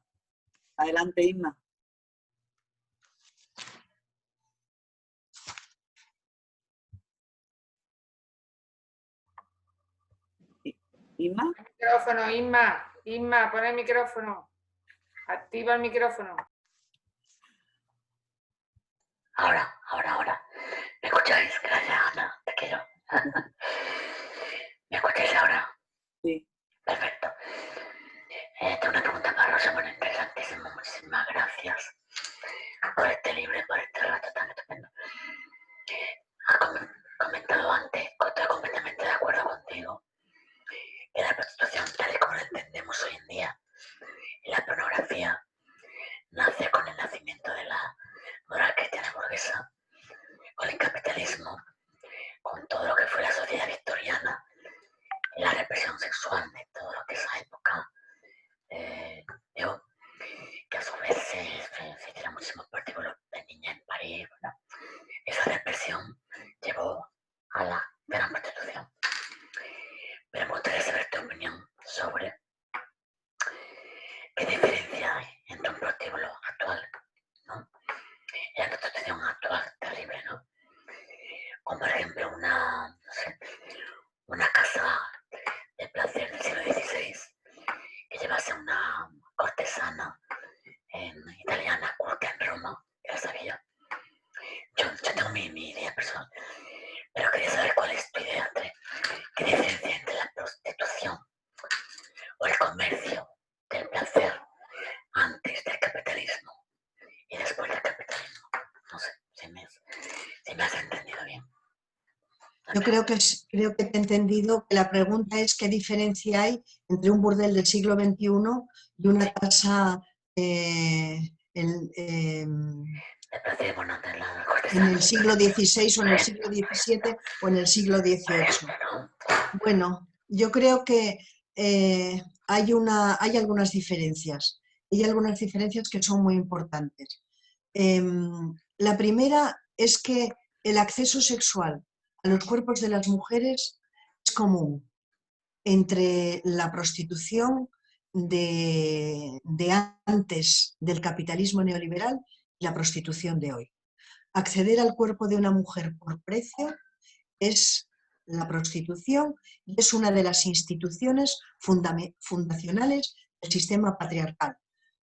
Adelante, Inma. ¿Inma? Micrófono, Inma. Inma, pon el micrófono. Activa el micrófono. Ahora. ¿Me escucháis? Gracias, Ana. Te quiero. ¿Me escucháis ahora? Sí. Perfecto. Tengo una pregunta para Rosa, muy interesantísima. Muchísimas gracias por este libro y por este rato tan estupendo. Has comentado antes, estoy completamente de acuerdo contigo, que la prostitución, tal y como la entendemos hoy en día, y la pornografía, nace con el nacimiento de la moral cristiana burguesa, con el capitalismo, con todo lo que fue la sociedad victoriana, y la represión sexual de todo lo que esa época que a su vez se hiciera muchísimos artículos de niñas en París. Bueno, esa represión llevó a la gran prostitución. Pero me gustaría saber tu opinión sobre qué diferencia hay entre un prostíbulo actual, ¿no?, y la prostitución actual terrible, ¿no? Como por ejemplo una casa de placer del siglo XVI que llevase a una cortesana italiana culta en Roma, que la sabía. Yo tengo mi idea personal, pero quería saber cuál es tu idea, qué diferencia entre la prostitución o el comercio del placer antes del capitalismo y después del capitalismo. No sé si me has entendido bien. Yo creo que te he entendido que la pregunta es qué diferencia hay entre un burdel del siglo XXI y una casa en el siglo XVI o en el siglo XVII o en el siglo XVIII. Bueno, yo creo que hay algunas diferencias. Y hay algunas diferencias que son muy importantes. La primera es que el acceso sexual a los cuerpos de las mujeres es común entre la prostitución de antes del capitalismo neoliberal y la prostitución de hoy. Acceder al cuerpo de una mujer por precio es la prostitución y es una de las instituciones fundacionales del sistema patriarcal.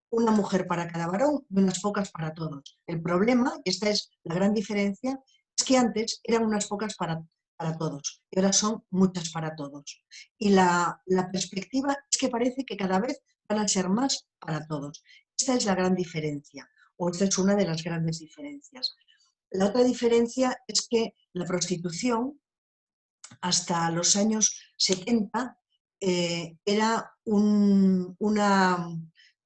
Una mujer para cada varón y unas pocas para todos. El problema, y esta es la gran diferencia, es que antes eran unas pocas para todos y ahora son muchas para todos. Y la perspectiva es que parece que cada vez van a ser más para todos. Esta es la gran diferencia, o esta es una de las grandes diferencias. La otra diferencia es que la prostitución hasta los años 70 era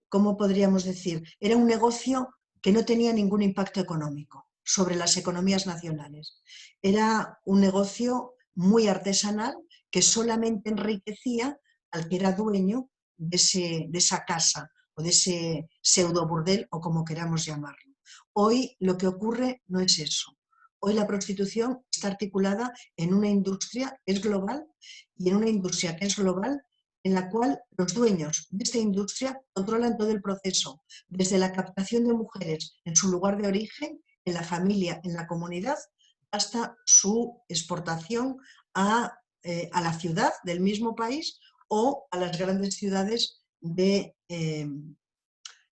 ¿cómo podríamos decir? Era un negocio que no tenía ningún impacto económico sobre las economías nacionales. Era un negocio muy artesanal que solamente enriquecía al que era dueño de esa casa o de ese pseudo burdel o como queramos llamarlo. Hoy lo que ocurre no es eso. Hoy la prostitución está articulada en una industria que es global y en una industria que es global en la cual los dueños de esta industria controlan todo el proceso, desde la captación de mujeres en su lugar de origen, en la familia, en la comunidad, hasta su exportación a la ciudad del mismo país o a las grandes ciudades de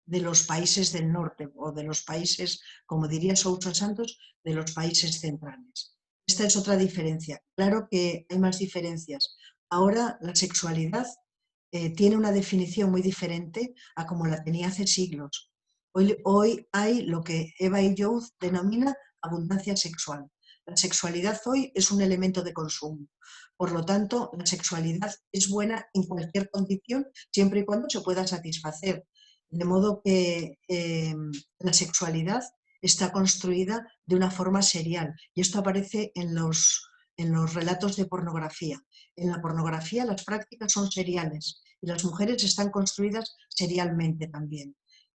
los países del norte o de los países, como diría Sousa Santos, de los países centrales. Esta es otra diferencia. Claro que hay más diferencias. Ahora la sexualidad tiene una definición muy diferente a como la tenía hace siglos. Hoy hay lo que Eva y Youth denomina abundancia sexual. La sexualidad hoy es un elemento de consumo. Por lo tanto, la sexualidad es buena en cualquier condición, siempre y cuando se pueda satisfacer. De modo que la sexualidad está construida de una forma serial. Y esto aparece en los relatos de pornografía. En la pornografía las prácticas son seriales y las mujeres están construidas serialmente también.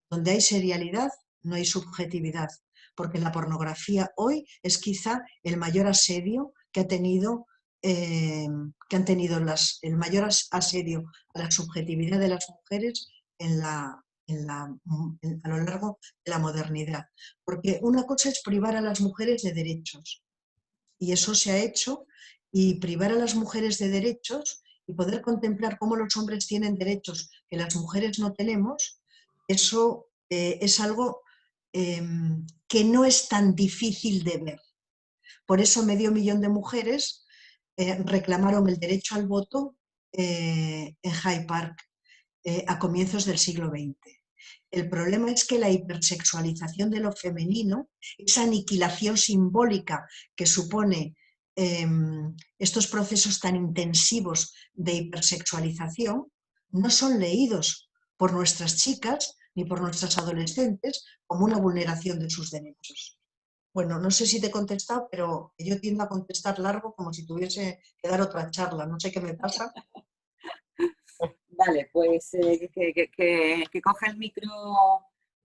Donde hay serialidad, no hay subjetividad, porque la pornografía hoy es quizá el mayor asedio que han tenido el mayor asedio a la subjetividad de las mujeres a lo largo de la modernidad. Porque una cosa es privar a las mujeres de derechos, y eso se ha hecho, y privar a las mujeres de derechos y poder contemplar cómo los hombres tienen derechos que las mujeres no tenemos, eso es algo que no es tan difícil de ver. Por eso 500.000 de mujeres reclamaron el derecho al voto en Hyde Park a comienzos del siglo XX. El problema es que la hipersexualización de lo femenino, esa aniquilación simbólica que supone estos procesos tan intensivos de hipersexualización, no son leídos por nuestras chicas ni por nuestras adolescentes como una vulneración de sus derechos. Bueno, no sé si te he contestado, pero yo tiendo a contestar largo como si tuviese que dar otra charla. No sé qué me pasa. Vale, pues que coja el micro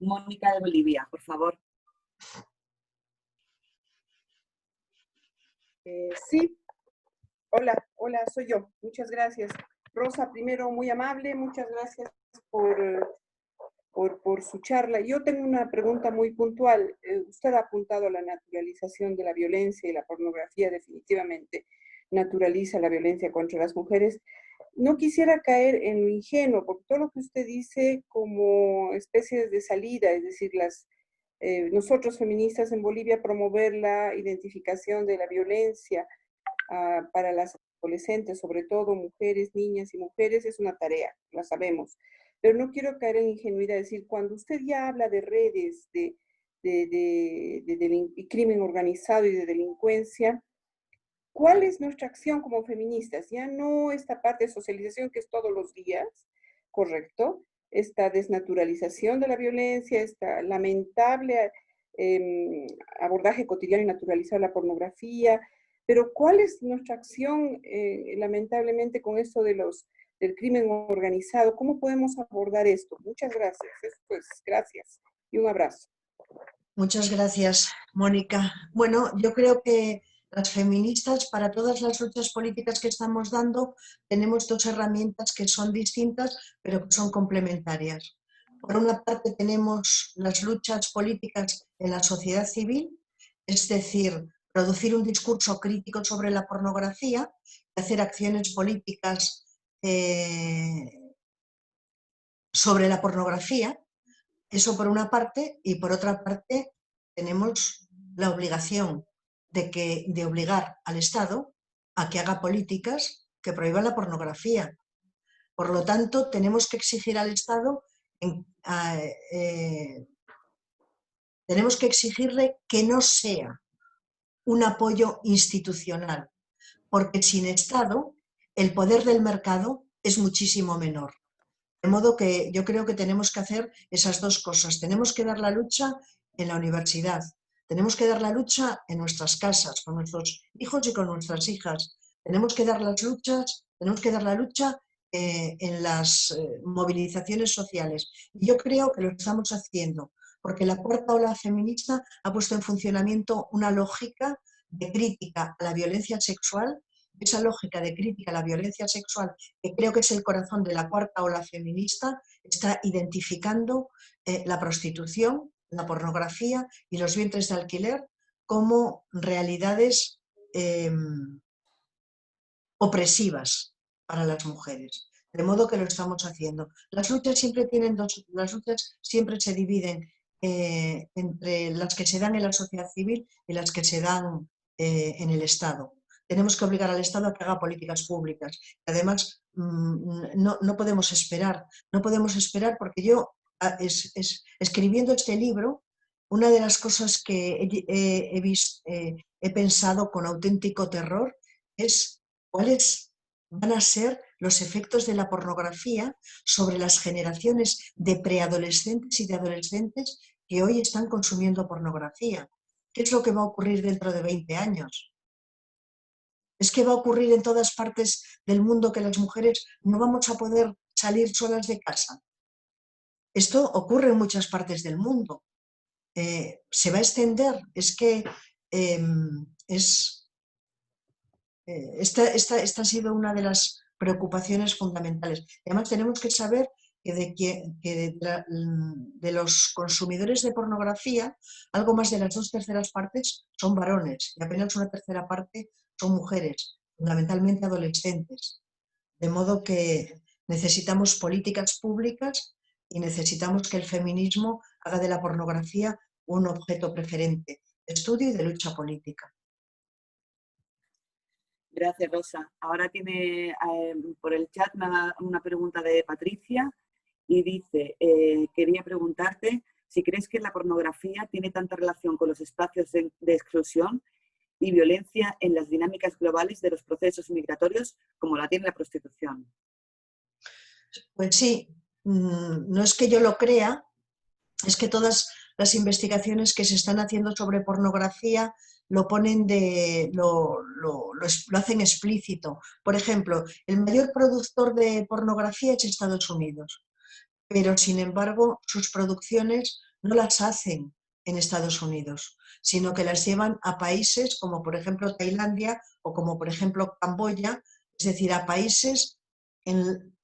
Mónica de Bolivia, por favor. Sí, hola, soy yo. Muchas gracias. Rosa, primero, muy amable, muchas gracias por su charla. Yo tengo una pregunta muy puntual. Usted ha apuntado a la naturalización de la violencia y la pornografía definitivamente naturaliza la violencia contra las mujeres. No quisiera caer en lo ingenuo, porque todo lo que usted dice como especies de salida, es decir, nosotros feministas en Bolivia promover la identificación de la violencia para las adolescentes, sobre todo mujeres, niñas y mujeres, es una tarea, la sabemos. Pero no quiero caer en ingenuidad, es decir, cuando usted ya habla de redes, de crimen organizado y de delincuencia, ¿cuál es nuestra acción como feministas? Ya no esta parte de socialización que es todos los días, ¿correcto? Esta desnaturalización de la violencia, esta lamentable abordaje cotidiano y naturalizar la pornografía, pero ¿cuál es nuestra acción lamentablemente con esto del crimen organizado? ¿Cómo podemos abordar esto? Muchas gracias. Pues, gracias y un abrazo. Muchas gracias, Mónica. Bueno, yo creo que las feministas, para todas las luchas políticas que estamos dando, tenemos dos herramientas que son distintas, pero que son complementarias. Por una parte tenemos las luchas políticas en la sociedad civil, es decir, producir un discurso crítico sobre la pornografía, hacer acciones políticas sobre la pornografía. Eso por una parte, y por otra parte tenemos la obligación de obligar al Estado a que haga políticas que prohíban la pornografía. Por lo tanto, tenemos que exigir al Estado, tenemos que exigirle que no sea un apoyo institucional, porque sin Estado el poder del mercado es muchísimo menor. De modo que yo creo que tenemos que hacer esas dos cosas. Tenemos que dar la lucha en la universidad, tenemos que dar la lucha en nuestras casas, con nuestros hijos y con nuestras hijas. Tenemos que dar la lucha en las movilizaciones sociales. Y yo creo que lo estamos haciendo, porque la cuarta ola feminista ha puesto en funcionamiento una lógica de crítica a la violencia sexual. Esa lógica de crítica a la violencia sexual, que creo que es el corazón de la cuarta ola feminista, está identificando la prostitución, la pornografía y los vientres de alquiler como realidades opresivas para las mujeres. De modo que lo estamos haciendo. Las luchas siempre se dividen entre las que se dan en la sociedad civil y las que se dan en el Estado. Tenemos que obligar al Estado a que haga políticas públicas. Además, no podemos esperar porque yo escribiendo este libro, una de las cosas que he pensado con auténtico terror es cuáles van a ser los efectos de la pornografía sobre las generaciones de preadolescentes y de adolescentes que hoy están consumiendo pornografía. ¿Qué es lo que va a ocurrir dentro de 20 años? Es que va a ocurrir en todas partes del mundo que las mujeres no vamos a poder salir solas de casa. Esto ocurre en muchas partes del mundo. Se va a extender. Es que esta ha sido una de las preocupaciones fundamentales. Además, tenemos que saber que de los consumidores de pornografía, algo más de las 2/3 partes son varones y apenas una 1/3 parte son mujeres, fundamentalmente adolescentes. De modo que necesitamos políticas públicas y necesitamos que el feminismo haga de la pornografía un objeto preferente de estudio y de lucha política. Gracias, Rosa. Ahora tiene por el chat una pregunta de Patricia y dice, quería preguntarte si crees que la pornografía tiene tanta relación con los espacios de exclusión y violencia en las dinámicas globales de los procesos migratorios como la tiene la prostitución. Pues sí, no es que yo lo crea, es que todas las investigaciones que se están haciendo sobre pornografía lo ponen lo hacen explícito. Por ejemplo, el mayor productor de pornografía es Estados Unidos, pero sin embargo sus producciones no las hacen en Estados Unidos, sino que las llevan a países como por ejemplo Tailandia o como por ejemplo Camboya, es decir, a países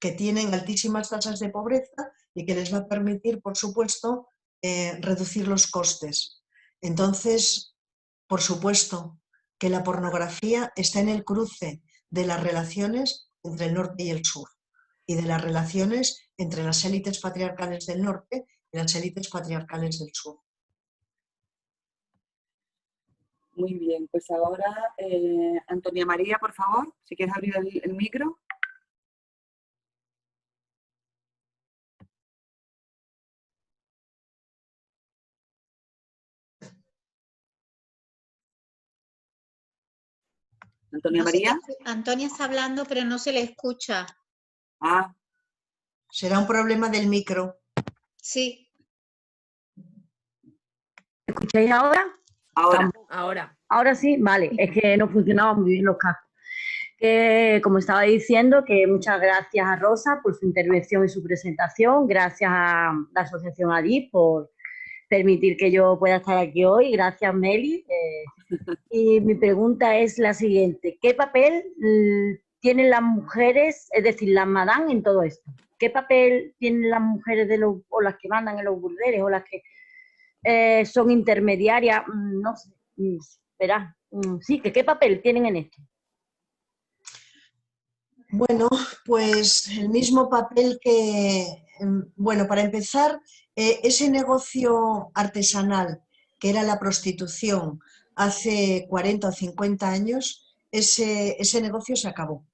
que tienen altísimas tasas de pobreza y que les va a permitir, por supuesto, reducir los costes. Entonces, por supuesto que la pornografía está en el cruce de las relaciones entre el norte y el sur y de las relaciones entre las élites patriarcales del norte y las élites patriarcales del sur. Muy bien, pues ahora Antonia María, por favor, si quieres abrir el micro. Antonia María. Antonia está hablando, pero no se le escucha. Ah. Será un problema del micro. Sí. ¿Me escucháis ahora? Ahora Sí, vale. Es que no funcionaban muy bien los cascos. Que, como estaba diciendo, que muchas gracias a Rosa por su intervención y su presentación. Gracias a la Asociación ADIP por permitir que yo pueda estar aquí hoy. Gracias, Meli. Y mi pregunta es la siguiente. ¿Qué papel tienen las mujeres, es decir, las madame en todo esto? ¿Qué papel tienen las mujeres o las que mandan en los burdeles o las que son intermediarias? No sé, verá. Sí, ¿qué papel tienen en esto? Bueno, pues el mismo papel que, bueno, para empezar, ese negocio artesanal que era la prostitución hace 40 o 50 años, ese negocio se acabó.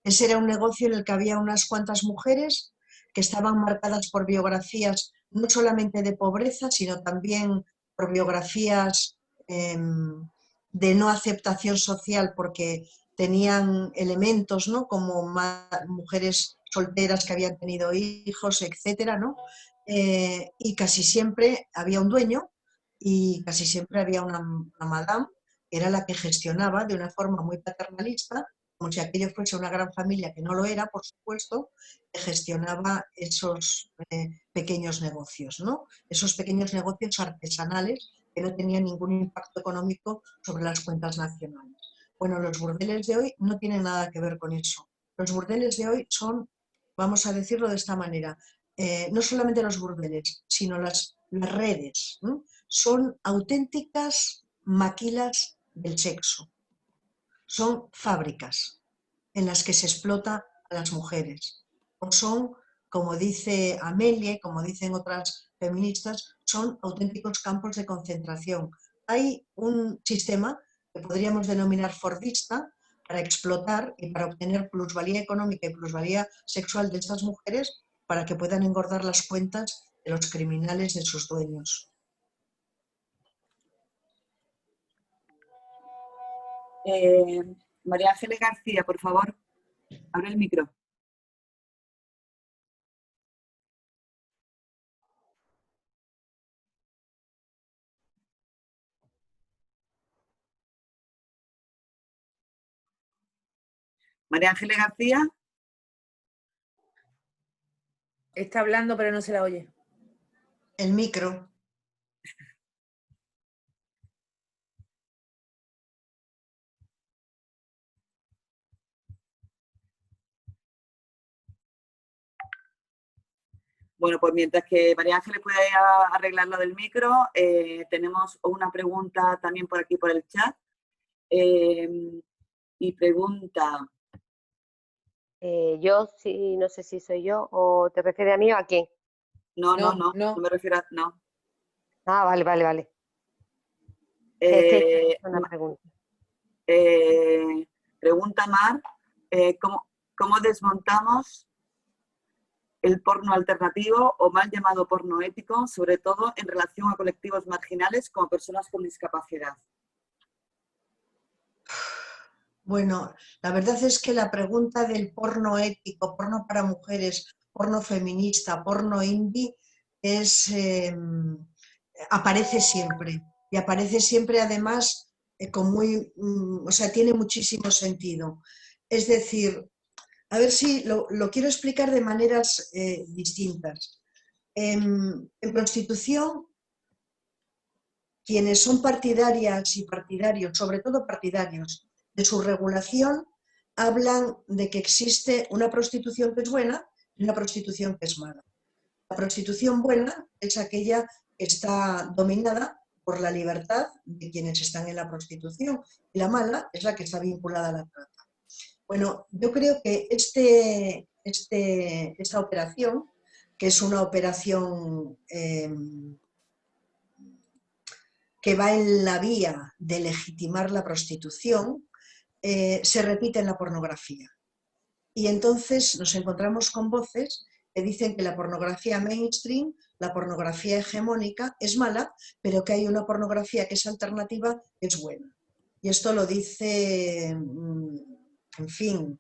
Ese era un negocio en el que había unas cuantas mujeres que estaban marcadas por biografías no solamente de pobreza, sino también por biografías de no aceptación social porque tenían elementos, ¿no?, como mujeres solteras que habían tenido hijos, etcétera, ¿no? Y casi siempre había un dueño y casi siempre había una madame que era la que gestionaba de una forma muy paternalista, como si aquello fuese una gran familia, que no lo era, por supuesto, que gestionaba esos pequeños negocios, ¿no? Esos pequeños negocios artesanales que no tenían ningún impacto económico sobre las cuentas nacionales. Bueno, los burdeles de hoy no tienen nada que ver con eso. Los burdeles de hoy son, vamos a decirlo de esta manera, no solamente los burdeles, sino las redes, ¿no? Son auténticas maquilas del sexo. Son fábricas en las que se explota a las mujeres. O son, como dice Amelia, como dicen otras feministas, son auténticos campos de concentración. Hay un sistema que podríamos denominar fordista para explotar y para obtener plusvalía económica y plusvalía sexual de estas mujeres para que puedan engordar las cuentas de los criminales, de sus dueños. María Ángeles García, por favor, abre el micro. María Ángeles García. Está hablando, pero no se la oye. El micro. Bueno, pues mientras que María Ángeles puede arreglar lo del micro, tenemos una pregunta también por aquí por el chat. Y pregunta... Yo sí, no sé si soy yo o te refieres a mí o a quién. No me refiero a... No. Ah, vale. Una pregunta. Pregunta Mar, ¿cómo desmontamos el porno alternativo o mal llamado porno ético, sobre todo en relación a colectivos marginales como personas con discapacidad? Bueno, la verdad es que la pregunta del porno ético, porno para mujeres, porno feminista, porno indie, aparece siempre. Y aparece siempre además tiene muchísimo sentido. Es decir, a ver si lo quiero explicar de maneras distintas. En prostitución, quienes son partidarias y partidarios, sobre todo partidarios, de su regulación, hablan de que existe una prostitución que es buena y una prostitución que es mala. La prostitución buena es aquella que está dominada por la libertad de quienes están en la prostitución y la mala es la que está vinculada a la trata. Bueno, yo creo que esta operación, que es una operación que va en la vía de legitimar la prostitución, se repite en la pornografía. Y entonces nos encontramos con voces que dicen que la pornografía mainstream, la pornografía hegemónica, es mala, pero que hay una pornografía que es alternativa, que es buena. Y esto lo dice, en fin,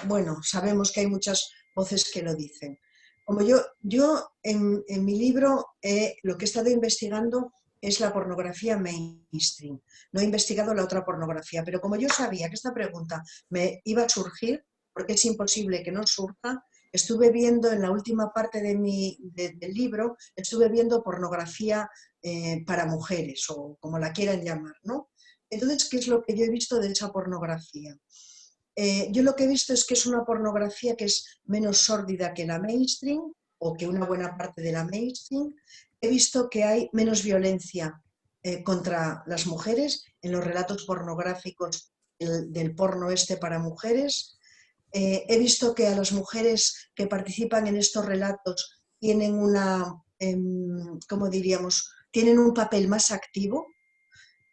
bueno, sabemos que hay muchas voces que lo dicen. Como yo en mi libro lo que he estado investigando es la pornografía mainstream. No he investigado la otra pornografía, pero como yo sabía que esta pregunta me iba a surgir, porque es imposible que no surja, estuve viendo en la última parte del libro, estuve viendo pornografía para mujeres, o como la quieran llamar, ¿no? Entonces, ¿qué es lo que yo he visto de esa pornografía? Yo lo que he visto es que es una pornografía que es menos sórdida que la mainstream, o que una buena parte de la mainstream. He visto que hay menos violencia contra las mujeres en los relatos pornográficos del porno para mujeres. He visto que a las mujeres que participan en estos relatos tienen ¿cómo diríamos? Tienen un papel más activo,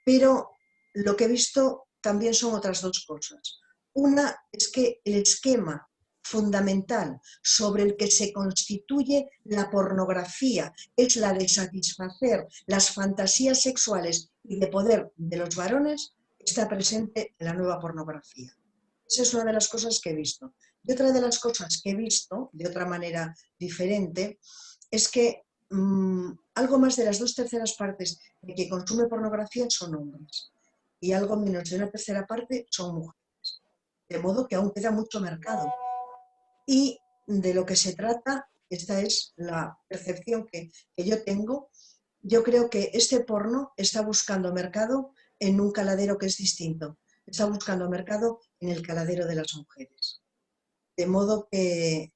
pero lo que he visto también son otras dos cosas. Una es que el esquema fundamental sobre el que se constituye la pornografía es la de satisfacer las fantasías sexuales y de poder de los varones, está presente en la nueva pornografía. Esa es una de las cosas que he visto. Y otra de las cosas que he visto, de otra manera diferente, es que algo más de las 2/3 partes de que consume pornografía son hombres y algo menos de una tercera parte son mujeres. De modo que aún queda mucho mercado. Y de lo que se trata, esta es la percepción que yo tengo, yo creo que este porno está buscando mercado en un caladero que es distinto. Está buscando mercado en el caladero de las mujeres. De modo que,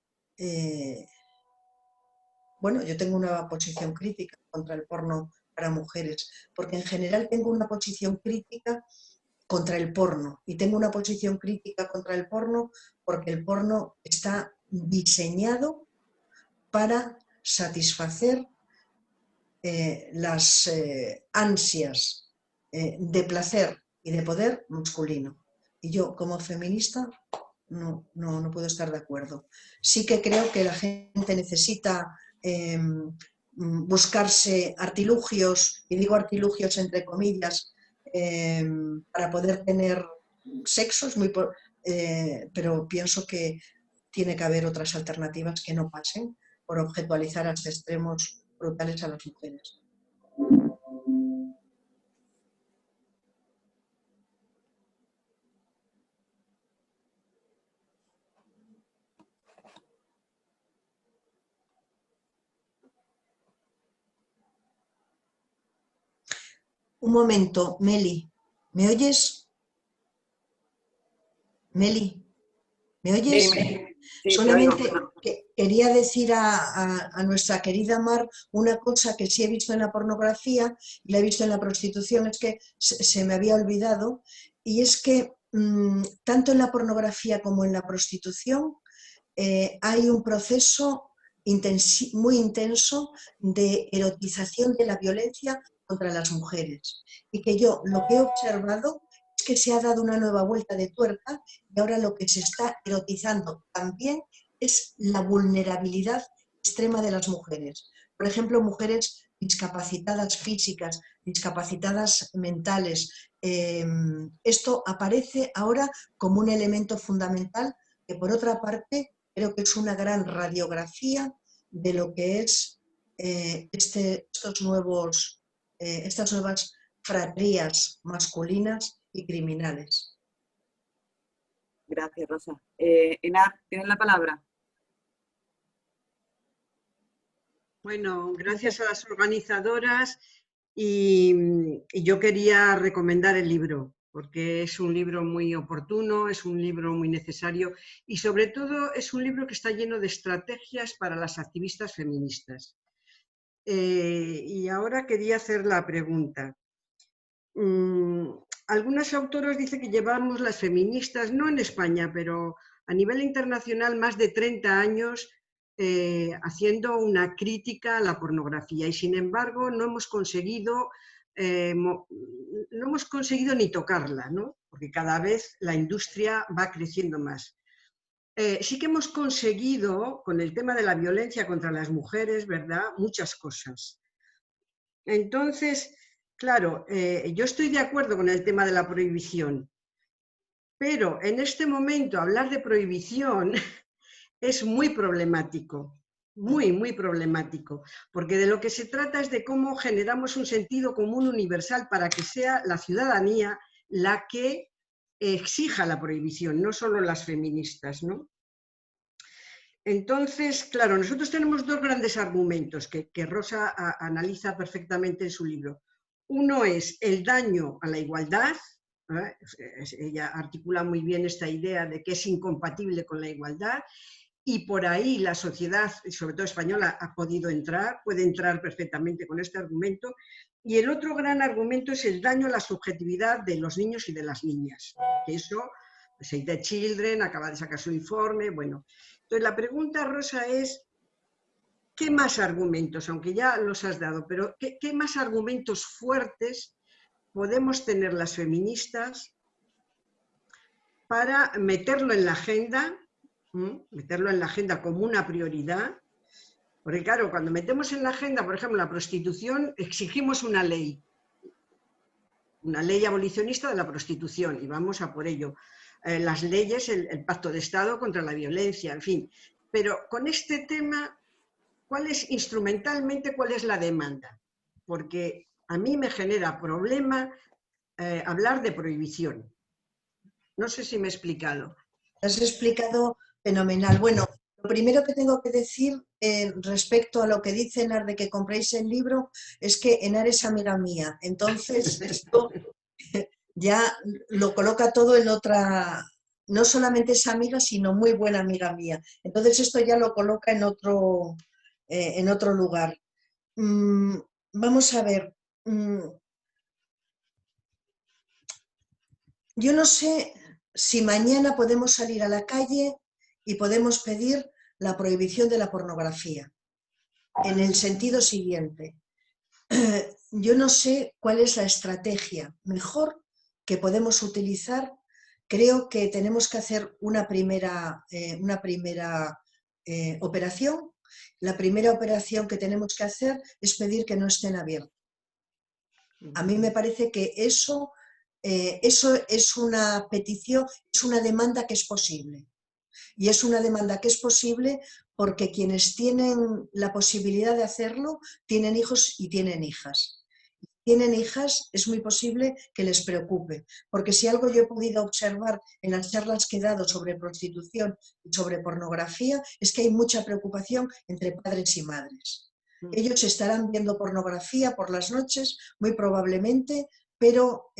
bueno, yo tengo una posición crítica contra el porno para mujeres, porque en general tengo una posición crítica contra el porno, y tengo una posición crítica contra el porno porque el porno está diseñado para satisfacer las ansias de placer y de poder masculino. Y yo, como feminista, no puedo estar de acuerdo. Sí que creo que la gente necesita buscarse artilugios, y digo artilugios entre comillas, para poder tener sexo, pero pienso que tiene que haber otras alternativas que no pasen por objetualizar hasta extremos brutales a las mujeres. Un momento, Meli, ¿me oyes? Meli, ¿me oyes? Sí, Solamente quería decir a nuestra querida Mar una cosa que sí he visto en la pornografía y la he visto en la prostitución, es que se me había olvidado, y es que tanto en la pornografía como en la prostitución hay un proceso muy intenso de erotización de la violencia contra las mujeres, y que yo lo que he observado es que se ha dado una nueva vuelta de tuerca y ahora lo que se está erotizando también es la vulnerabilidad extrema de las mujeres. Por ejemplo, mujeres discapacitadas físicas, discapacitadas mentales. Esto aparece ahora como un elemento fundamental que, por otra parte, creo que es una gran radiografía de lo que es estas nuevas fratrías masculinas y criminales. Gracias, Rosa. Enar, ¿tienes la palabra? Bueno, gracias a las organizadoras, y yo quería recomendar el libro, porque es un libro muy oportuno, es un libro muy necesario y sobre todo es un libro que está lleno de estrategias para las activistas feministas. Y ahora quería hacer la pregunta. Algunos autores dicen que llevamos las feministas, no en España, pero a nivel internacional, más de 30 años haciendo una crítica a la pornografía, y sin embargo no hemos conseguido ni tocarla, ¿no? Porque cada vez la industria va creciendo más. Sí que hemos conseguido, con el tema de la violencia contra las mujeres, ¿verdad?, muchas cosas. Entonces, claro, yo estoy de acuerdo con el tema de la prohibición, pero en este momento hablar de prohibición es muy problemático, muy problemático, porque de lo que se trata es de cómo generamos un sentido común universal para que sea la ciudadanía la que exija la prohibición, no solo las feministas, ¿no? Entonces, claro, nosotros tenemos dos grandes argumentos que Rosa analiza perfectamente en su libro. Uno es el daño a la igualdad, ¿eh? Ella articula muy bien esta idea de que es incompatible con la igualdad, y por ahí la sociedad, sobre todo española, puede entrar perfectamente con este argumento. Y el otro gran argumento es el daño a la subjetividad de los niños y de las niñas, que eso, Save the Children acaba de sacar su informe, bueno. Entonces la pregunta, Rosa, es ¿qué más argumentos, aunque ya los has dado, pero qué más argumentos fuertes podemos tener las feministas para meterlo en la agenda como una prioridad? Porque claro, cuando metemos en la agenda, por ejemplo, la prostitución, exigimos una ley abolicionista de la prostitución, y vamos a por ello. Las leyes, el Pacto de Estado contra la violencia, en fin. Pero con este tema, instrumentalmente, cuál es la demanda? Porque a mí me genera problema hablar de prohibición. No sé si me he explicado. Has explicado fenomenal. Bueno, lo primero que tengo que decir respecto a lo que dice Enar de que compréis el libro es que Enar es amiga mía. Entonces, esto ya lo coloca todo en otra... No solamente es amiga, sino muy buena amiga mía. Entonces, esto ya lo coloca en otro lugar. Vamos a ver. Yo no sé si mañana podemos salir a la calle y podemos pedir la prohibición de la pornografía, en el sentido siguiente. Yo no sé cuál es la estrategia mejor que podemos utilizar. Creo que tenemos que hacer una primera operación, La primera operación que tenemos que hacer es pedir que no estén abiertos. A mí me parece que eso es una petición, es una demanda que es posible. Y es una demanda que es posible porque quienes tienen la posibilidad de hacerlo tienen hijos y tienen hijas. Tienen hijas, es muy posible que les preocupe, porque si algo yo he podido observar en las charlas que he dado sobre prostitución y sobre pornografía, es que hay mucha preocupación entre padres y madres. Ellos estarán viendo pornografía por las noches, muy probablemente, pero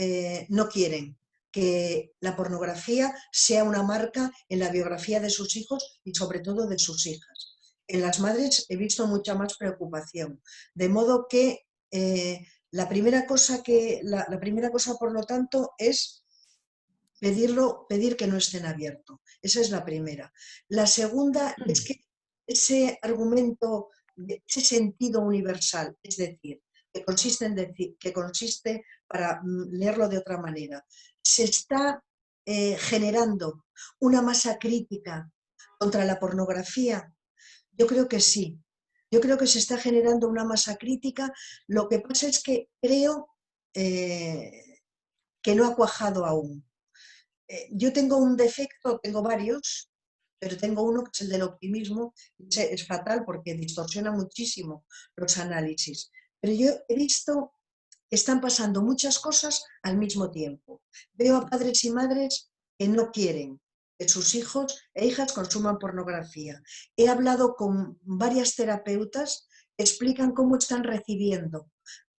no quieren que la pornografía sea una marca en la biografía de sus hijos y sobre todo de sus hijas. En las madres he visto mucha más preocupación, de modo que la primera cosa, por lo tanto, es pedir que no estén abiertos. Esa es la primera. La segunda es que ese argumento, ese sentido universal, es decir, que consiste, para leerlo de otra manera, se está generando una masa crítica contra la pornografía. Yo creo que sí. Yo creo que se está generando una masa crítica. Lo que pasa es que creo que no ha cuajado aún. Yo tengo un defecto, tengo varios, pero tengo uno que es el del optimismo. Es fatal porque distorsiona muchísimo los análisis. Pero yo he visto que están pasando muchas cosas al mismo tiempo. Veo a padres y madres que no quieren que sus hijos e hijas consuman pornografía. He hablado con varias terapeutas que explican cómo están recibiendo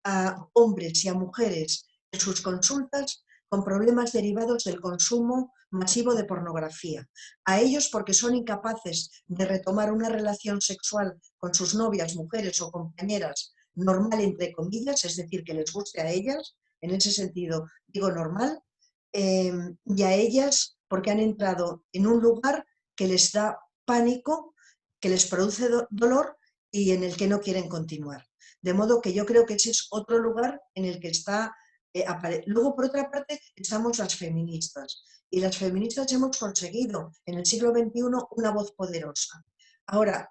a hombres y a mujeres en sus consultas con problemas derivados del consumo masivo de pornografía. A ellos porque son incapaces de retomar una relación sexual con sus novias, mujeres o compañeras normal, entre comillas, es decir, que les guste a ellas, en ese sentido digo normal, y a ellas porque han entrado en un lugar que les da pánico, que les produce dolor y en el que no quieren continuar. De modo que yo creo que ese es otro lugar en el que está... Luego, por otra parte, estamos las feministas. Y las feministas hemos conseguido en el siglo XXI una voz poderosa. Ahora,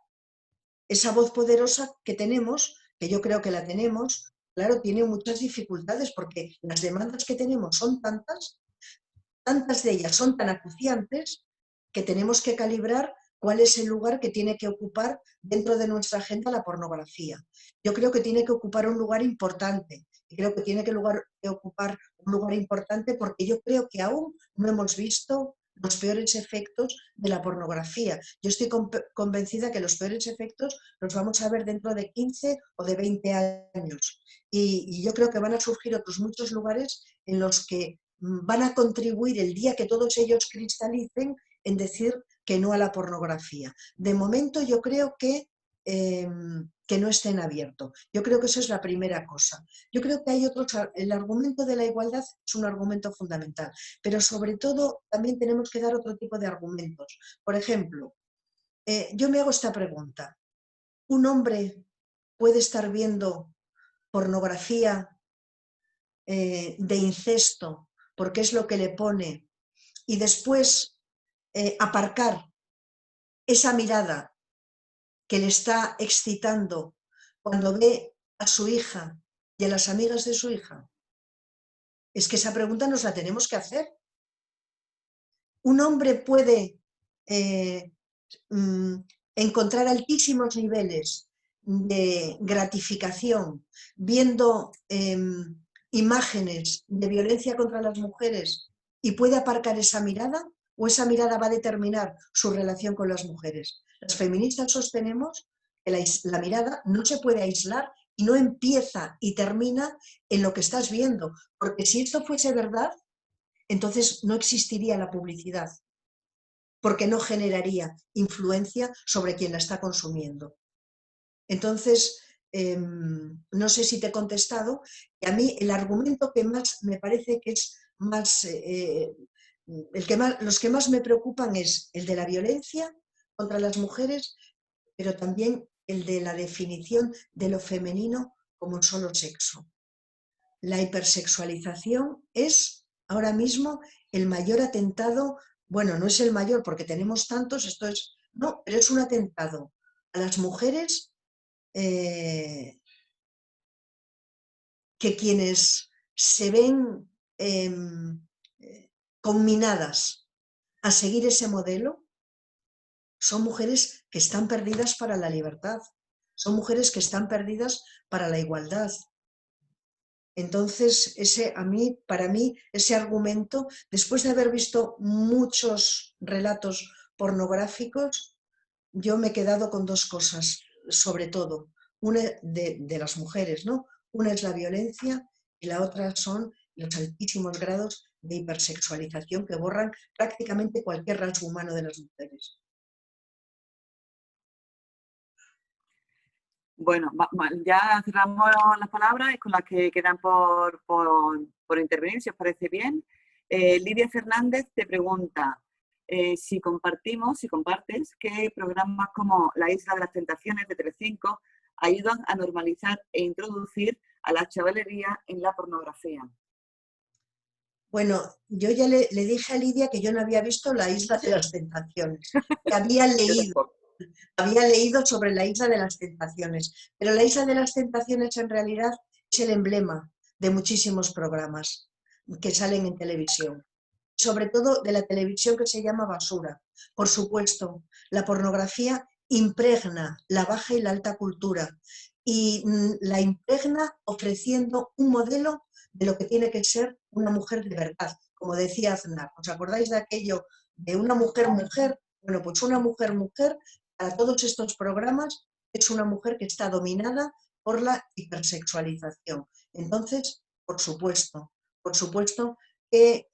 esa voz poderosa que tenemos, que yo creo que la tenemos, claro, tiene muchas dificultades porque las demandas que tenemos son tantas de ellas son tan acuciantes que tenemos que calibrar cuál es el lugar que tiene que ocupar dentro de nuestra agenda la pornografía. Yo creo que tiene que ocupar un lugar importante. Y creo que tiene que ocupar un lugar importante porque yo creo que aún no hemos visto los peores efectos de la pornografía. Yo estoy convencida que los peores efectos los vamos a ver dentro de 15 o de 20 años. Y yo creo que van a surgir otros muchos lugares en los que van a contribuir el día que todos ellos cristalicen en decir que no a la pornografía. De momento yo creo que no estén abiertos. Yo creo que eso es la primera cosa. Yo creo que hay otros, el argumento de la igualdad es un argumento fundamental, pero sobre todo también tenemos que dar otro tipo de argumentos. Por ejemplo, yo me hago esta pregunta. ¿Un hombre puede estar viendo pornografía de incesto porque es lo que le pone y después aparcar esa mirada que le está excitando cuando ve a su hija y a las amigas de su hija? Es que esa pregunta nos la tenemos que hacer. Un hombre puede encontrar altísimos niveles de gratificación viendo imágenes de violencia contra las mujeres y puede aparcar esa mirada, o esa mirada va a determinar su relación con las mujeres. Las feministas sostenemos que la mirada no se puede aislar y no empieza y termina en lo que estás viendo, porque si esto fuese verdad, entonces no existiría la publicidad, porque no generaría influencia sobre quien la está consumiendo. Entonces, no sé si te he contestado, y a mí el argumento que más me parece que es más, los que más me preocupan es el de la violencia contra las mujeres, pero también el de la definición de lo femenino como solo sexo. La hipersexualización es ahora mismo el mayor atentado, bueno, no es el mayor porque tenemos tantos, no, pero es un atentado a las mujeres que quienes se ven conminadas a seguir ese modelo son mujeres que están perdidas para la libertad, son mujeres que están perdidas para la igualdad. Entonces, para mí, ese argumento, después de haber visto muchos relatos pornográficos, yo me he quedado con dos cosas, sobre todo, una de las mujeres, ¿no? Una es la violencia y la otra son los altísimos grados de hipersexualización que borran prácticamente cualquier rasgo humano de las mujeres. Bueno, ya cerramos las palabras con las que quedan por intervenir, si os parece bien. Lidia Fernández te pregunta si compartes que programas como La Isla de las Tentaciones de Telecinco ayudan a normalizar e introducir a la chavalería en la pornografía. Bueno, yo ya le dije a Lidia que yo no había visto La Isla de las Tentaciones, que había leído sobre La Isla de las Tentaciones, pero La Isla de las Tentaciones en realidad es el emblema de muchísimos programas que salen en televisión, sobre todo de la televisión que se llama basura. Por supuesto, la pornografía impregna la baja y la alta cultura y la impregna ofreciendo un modelo de lo que tiene que ser una mujer de verdad, como decía Aznar. ¿Os acordáis de aquello de una mujer-mujer? Bueno, pues una mujer-mujer para todos estos programas es una mujer que está dominada por la hipersexualización. Entonces, por supuesto que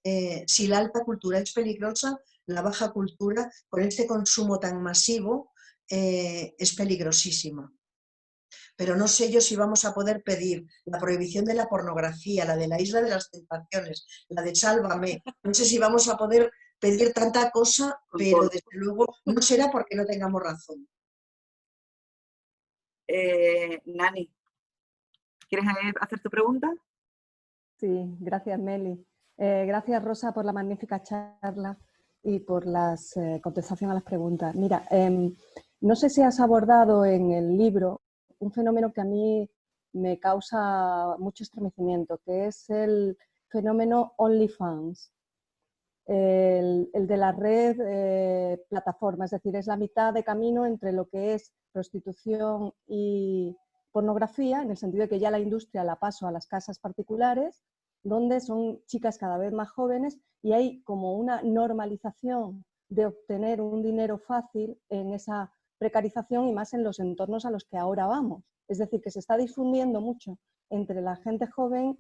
si la alta cultura es peligrosa, la baja cultura, con este consumo tan masivo, es peligrosísima. Pero no sé yo si vamos a poder pedir la prohibición de la pornografía, la de La Isla de las Tentaciones, la de Sálvame. No sé si vamos a poder pedir tanta cosa, pero desde luego no será porque no tengamos razón. Nani, ¿quieres hacer tu pregunta? Sí, gracias Meli. Gracias Rosa por la magnífica charla y por la contestación a las preguntas. Mira, no sé si has abordado en el libro un fenómeno que a mí me causa mucho estremecimiento, que es el fenómeno OnlyFans, el de la red plataforma, es decir, es la mitad de camino entre lo que es prostitución y pornografía, en el sentido de que ya la industria la pasó a las casas particulares, donde son chicas cada vez más jóvenes y hay como una normalización de obtener un dinero fácil en esa precarización y más en los entornos a los que ahora vamos. Es decir, que se está difundiendo mucho entre la gente joven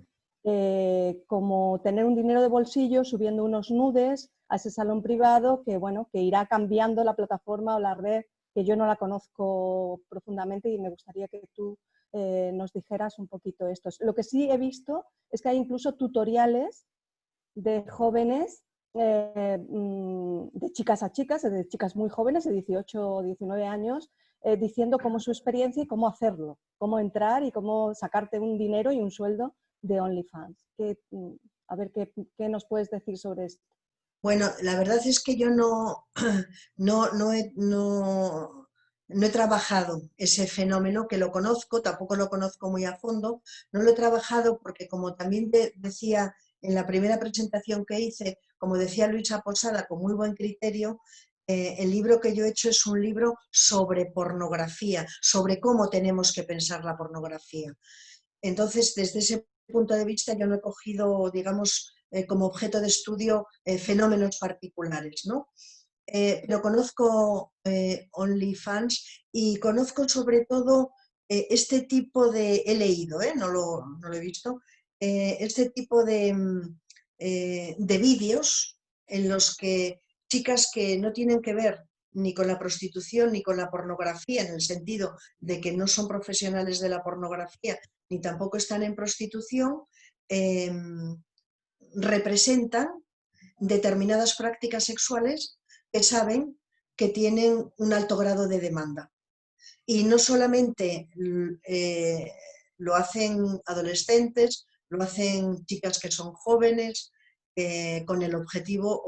como tener un dinero de bolsillo subiendo unos nudes a ese salón privado que, bueno, que irá cambiando la plataforma o la red, que yo no la conozco profundamente y me gustaría que tú nos dijeras un poquito esto. Lo que sí he visto es que hay incluso tutoriales de jóvenes, de chicas a chicas, de chicas muy jóvenes, de 18 o 19 años, diciendo cómo es su experiencia y cómo hacerlo, cómo entrar y cómo sacarte un dinero y un sueldo de OnlyFans. A ver, ¿qué nos puedes decir sobre esto? Bueno, la verdad es que yo no he trabajado ese fenómeno, que lo conozco, tampoco lo conozco muy a fondo, no lo he trabajado porque, como también te decía en la primera presentación que hice, como decía Luisa Posada, con muy buen criterio, el libro que yo he hecho es un libro sobre pornografía, sobre cómo tenemos que pensar la pornografía. Entonces, desde ese punto de vista, yo no he cogido, digamos, como objeto de estudio fenómenos particulares, ¿no? Pero conozco OnlyFans y conozco sobre todo este tipo de, he leído, no lo he visto, este tipo de vídeos en los que chicas que no tienen que ver ni con la prostitución ni con la pornografía, en el sentido de que no son profesionales de la pornografía ni tampoco están en prostitución, representan determinadas prácticas sexuales que saben que tienen un alto grado de demanda. Y no solamente lo hacen adolescentes, lo hacen chicas que son jóvenes, con el objetivo,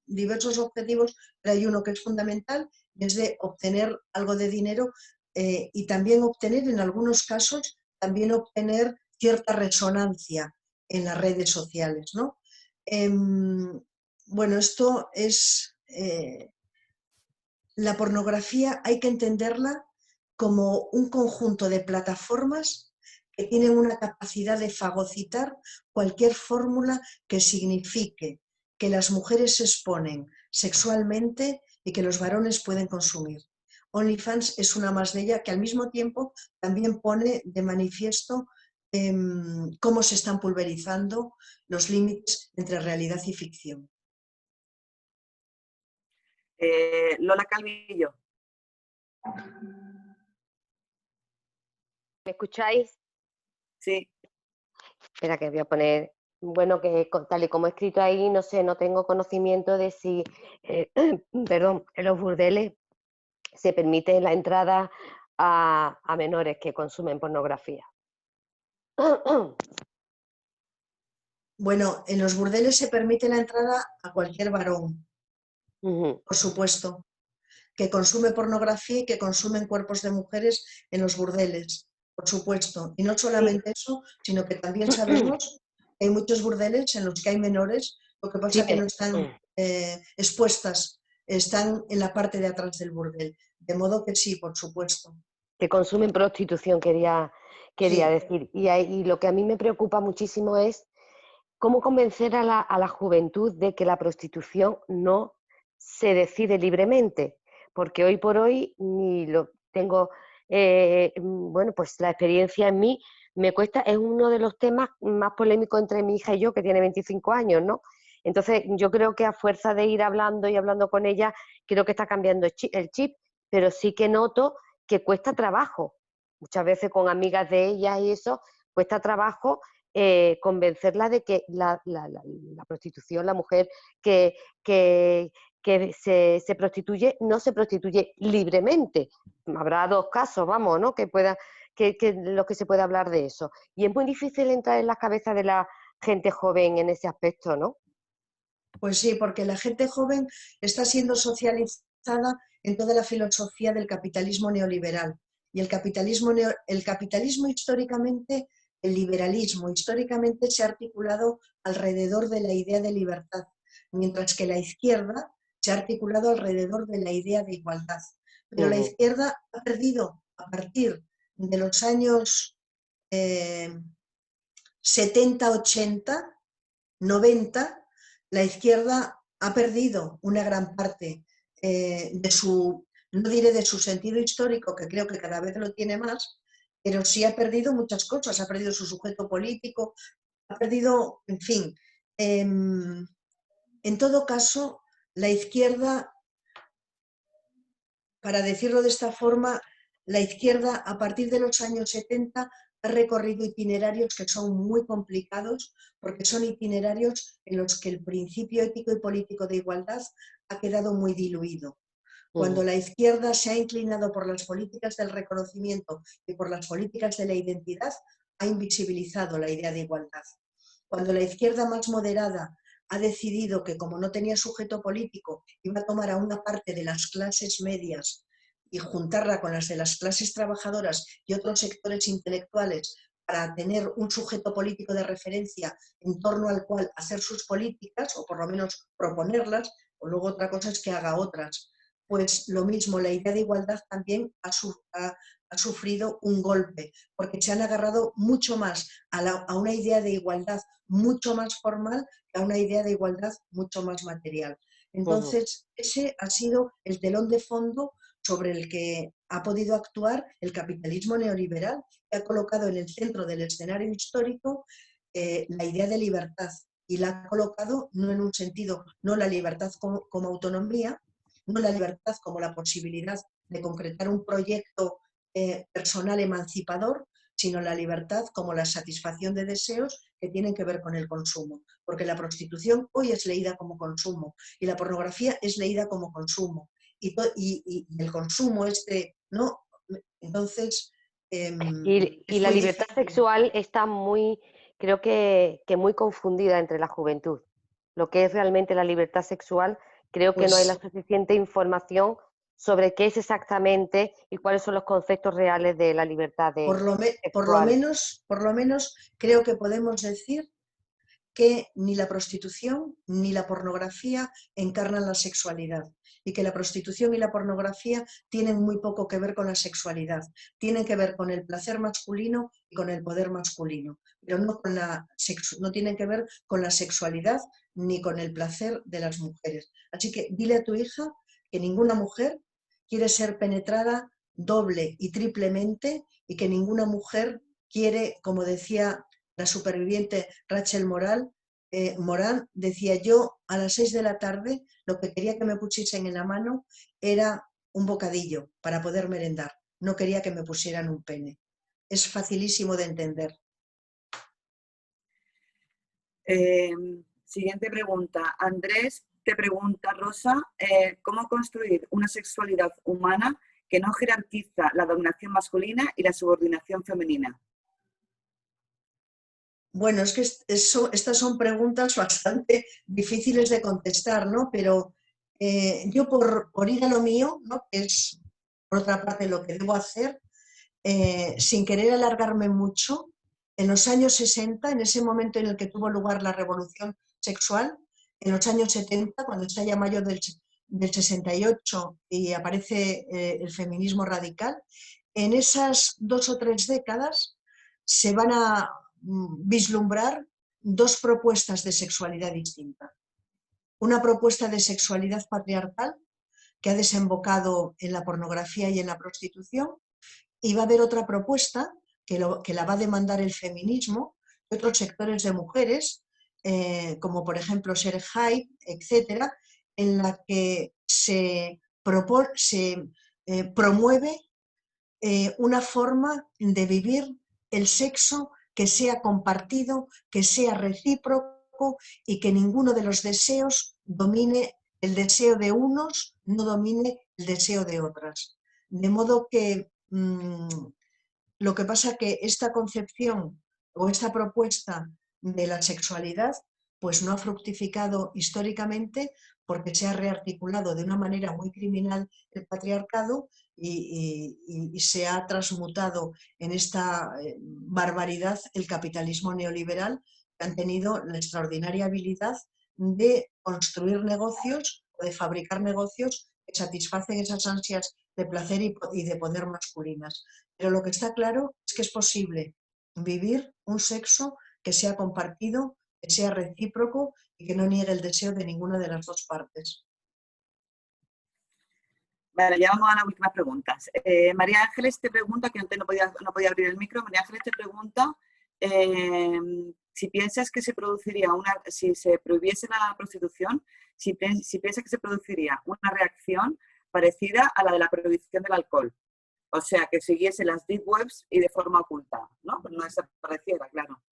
diversos objetivos, pero hay uno que es fundamental, es de obtener algo de dinero y también obtener, en algunos casos, también obtener cierta resonancia en las redes sociales, ¿no? Bueno, esto es... la pornografía hay que entenderla como un conjunto de plataformas que tienen una capacidad de fagocitar cualquier fórmula que signifique que las mujeres se exponen sexualmente y que los varones pueden consumir. OnlyFans es una más de ella que al mismo tiempo también pone de manifiesto cómo se están pulverizando los límites entre realidad y ficción. Lola Calvillo. ¿Me escucháis? Sí. Espera que voy a poner, bueno, que tal y como he escrito ahí, no sé, no tengo conocimiento de si, perdón, en los burdeles se permite la entrada a menores que consumen pornografía. Bueno, en los burdeles se permite la entrada a cualquier varón, por supuesto, que consume pornografía y que consumen cuerpos de mujeres en los burdeles, por supuesto. Y no solamente eso, sino que también sabemos que hay muchos burdeles en los que hay menores, lo que pasa es que no están expuestas, están en la parte de atrás del burdel. De modo que sí, por supuesto. Que consumen prostitución, quería decir. Y lo que a mí me preocupa muchísimo es cómo convencer a la juventud de que la prostitución no se decide libremente, porque hoy por hoy ni lo tengo, bueno, pues la experiencia en mí me cuesta, es uno de los temas más polémicos entre mi hija y yo, que tiene 25 años, ¿no? Entonces yo creo que a fuerza de ir hablando y hablando con ella, creo que está cambiando el chip, pero sí que noto que cuesta trabajo, muchas veces con amigas de ella y eso, cuesta trabajo convencerla de que la prostitución, la mujer que se prostituye, no se prostituye libremente. Habrá dos casos, vamos, ¿no? Que lo que se puede hablar de eso. Y es muy difícil entrar en las cabezas de la gente joven en ese aspecto, ¿no? Pues sí, porque la gente joven está siendo socializada en toda la filosofía del capitalismo neoliberal. Y el capitalismo históricamente, el liberalismo históricamente se ha articulado alrededor de la idea de libertad, mientras que la izquierda se ha articulado alrededor de la idea de igualdad. Pero la izquierda ha perdido a partir de los años 70, 80, 90, la izquierda ha perdido una gran parte de su, no diré de su sentido histórico, que creo que cada vez lo tiene más, pero sí ha perdido muchas cosas, ha perdido su sujeto político, ha perdido, en fin. En todo caso, la izquierda, para decirlo de esta forma, la izquierda a partir de los años 70 ha recorrido itinerarios que son muy complicados, porque son itinerarios en los que el principio ético y político de igualdad ha quedado muy diluido. Cuando la izquierda se ha inclinado por las políticas del reconocimiento y por las políticas de la identidad, ha invisibilizado la idea de igualdad. Cuando la izquierda más moderada ha decidido que, como no tenía sujeto político, iba a tomar a una parte de las clases medias y juntarla con las de las clases trabajadoras y otros sectores intelectuales para tener un sujeto político de referencia en torno al cual hacer sus políticas, o por lo menos proponerlas, o luego otra cosa es que haga otras. Pues lo mismo, la idea de igualdad también ha sufrido un golpe, porque se han agarrado mucho más a una idea de igualdad mucho más formal que a una idea de igualdad mucho más material. Entonces, ese ha sido el telón de fondo sobre el que ha podido actuar el capitalismo neoliberal, que ha colocado en el centro del escenario histórico la idea de libertad, y la ha colocado no en un sentido, no la libertad como autonomía, no la libertad como la posibilidad de concretar un proyecto personal emancipador, sino la libertad como la satisfacción de deseos que tienen que ver con el consumo. Porque la prostitución hoy es leída como consumo y la pornografía es leída como consumo. Y el consumo ¿no? Entonces... y la libertad sexual está muy, creo que muy confundida entre la juventud. Lo que es realmente la libertad sexual creo que no hay la Pues suficiente información sobre qué es exactamente y cuáles son los conceptos reales de la libertad por lo sexual. menos creo que podemos decir que ni la prostitución ni la pornografía encarnan la sexualidad y que la prostitución y la pornografía tienen muy poco que ver con la sexualidad, tienen que ver con el placer masculino y con el poder masculino, pero no tienen que ver con la sexualidad ni con el placer de las mujeres. Así que dile a tu hija que ninguna mujer quiere ser penetrada doble y triplemente y que ninguna mujer quiere, como decía la superviviente Rachel Morán, decía: yo a las 6 de la tarde lo que quería que me pusiesen en la mano era un bocadillo para poder merendar, no quería que me pusieran un pene. Es facilísimo de entender. Siguiente pregunta. Andrés te pregunta, Rosa, ¿cómo construir una sexualidad humana que no jerarquiza la dominación masculina y la subordinación femenina? Bueno, es que estas son preguntas bastante difíciles de contestar, ¿no? Pero yo por ir a lo mío, ¿no?, que es por otra parte lo que debo hacer, sin querer alargarme mucho, en los años 60, en ese momento en el que tuvo lugar la revolución sexual, en los años 70, cuando estalla mayo del 68 y aparece el feminismo radical, en esas 2 o 3 décadas se van a vislumbrar 2 propuestas de sexualidad distinta. Una propuesta de sexualidad patriarcal que ha desembocado en la pornografía y en la prostitución, y va a haber otra propuesta que la va a demandar el feminismo y otros sectores de mujeres, como por ejemplo Sher Haidt, etcétera, en la que se promueve una forma de vivir el sexo que sea compartido, que sea recíproco y que ninguno de los deseos domine el deseo de unos, no domine el deseo de otras. De modo que lo que pasa que esta concepción o esta propuesta de la sexualidad pues no ha fructificado históricamente porque se ha rearticulado de una manera muy criminal el patriarcado y se ha transmutado en esta barbaridad el capitalismo neoliberal, que han tenido la extraordinaria habilidad de construir negocios o de fabricar negocios que satisfacen esas ansias de placer y de poder masculinas. Pero lo que está claro es que es posible vivir un sexo que sea compartido, que sea recíproco y que no niegue el deseo de ninguna de las 2 partes. Vale, ya vamos a las últimas preguntas. María Ángeles te pregunta, que antes no podía abrir el micro, María Ángeles te pregunta si piensas que se produciría si se prohibiese la prostitución, si piensas que se produciría una reacción parecida a la de la prohibición del alcohol. O sea, que siguiese las deep webs y de forma oculta, ¿no? Pues no desapareciera, claro.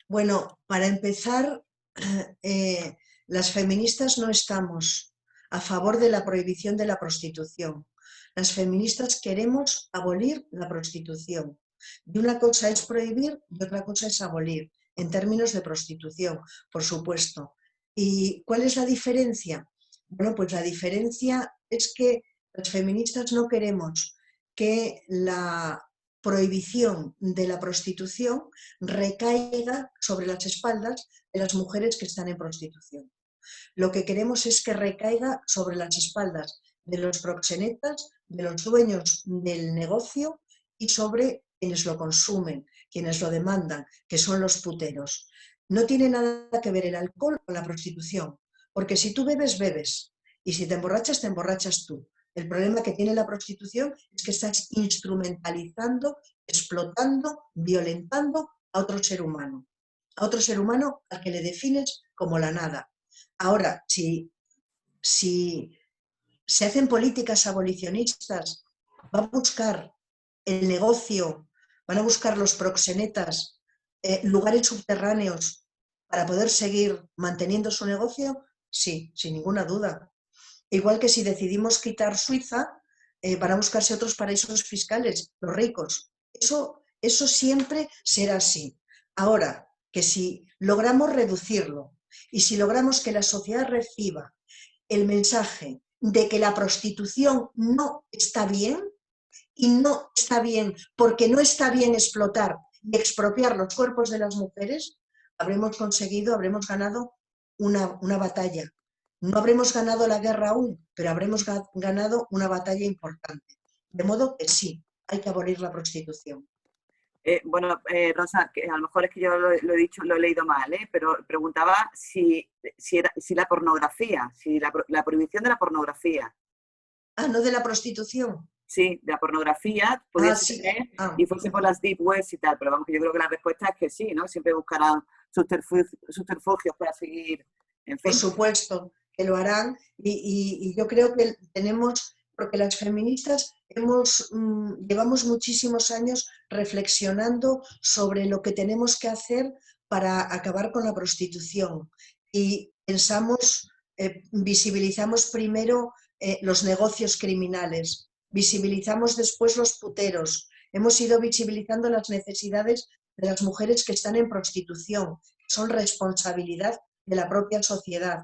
Bueno, para empezar, las feministas no estamos a favor de la prohibición de la prostitución. Las feministas queremos abolir la prostitución. Y una cosa es prohibir y otra cosa es abolir, en términos de prostitución, por supuesto. ¿Y cuál es la diferencia? Bueno, pues la diferencia es que las feministas no queremos que la prohibición de la prostitución recaiga sobre las espaldas de las mujeres que están en prostitución. Lo que queremos es que recaiga sobre las espaldas de los proxenetas, de los dueños del negocio y sobre quienes lo consumen, quienes lo demandan, que son los puteros. No tiene nada que ver el alcohol con la prostitución, porque si tú bebes, bebes, y si te emborrachas tú. El problema que tiene la prostitución es que estás instrumentalizando, explotando, violentando a otro ser humano al que le defines como la nada. Ahora, si se hacen políticas abolicionistas, va a buscar el negocio, van a buscar los proxenetas lugares subterráneos para poder seguir manteniendo su negocio, sí, sin ninguna duda. Igual que si decidimos quitar Suiza, van a buscarse otros paraísos fiscales, los ricos. Eso siempre será así. Ahora, que si logramos reducirlo y si logramos que la sociedad reciba el mensaje de que la prostitución no está bien, y no está bien porque no está bien explotar y expropiar los cuerpos de las mujeres, habremos ganado una batalla. No habremos ganado la guerra aún, pero habremos ganado una batalla importante. De modo que sí, hay que abolir la prostitución. Rosa, que a lo mejor es que yo lo he dicho, lo he leído mal, pero preguntaba si la pornografía, si la prohibición de la pornografía. Ah, no de la prostitución. Sí, de la pornografía pudiese tener y fuese por las deep webs y tal, pero vamos, que yo creo que la respuesta es que sí, ¿no? Siempre buscarán subterfugios para seguir, en fin. Por supuesto que lo harán y yo creo que tenemos, porque las feministas llevamos muchísimos años reflexionando sobre lo que tenemos que hacer para acabar con la prostitución y visibilizamos primero los negocios criminales, visibilizamos después los puteros, hemos ido visibilizando las necesidades de las mujeres que están en prostitución, que son responsabilidad de la propia sociedad.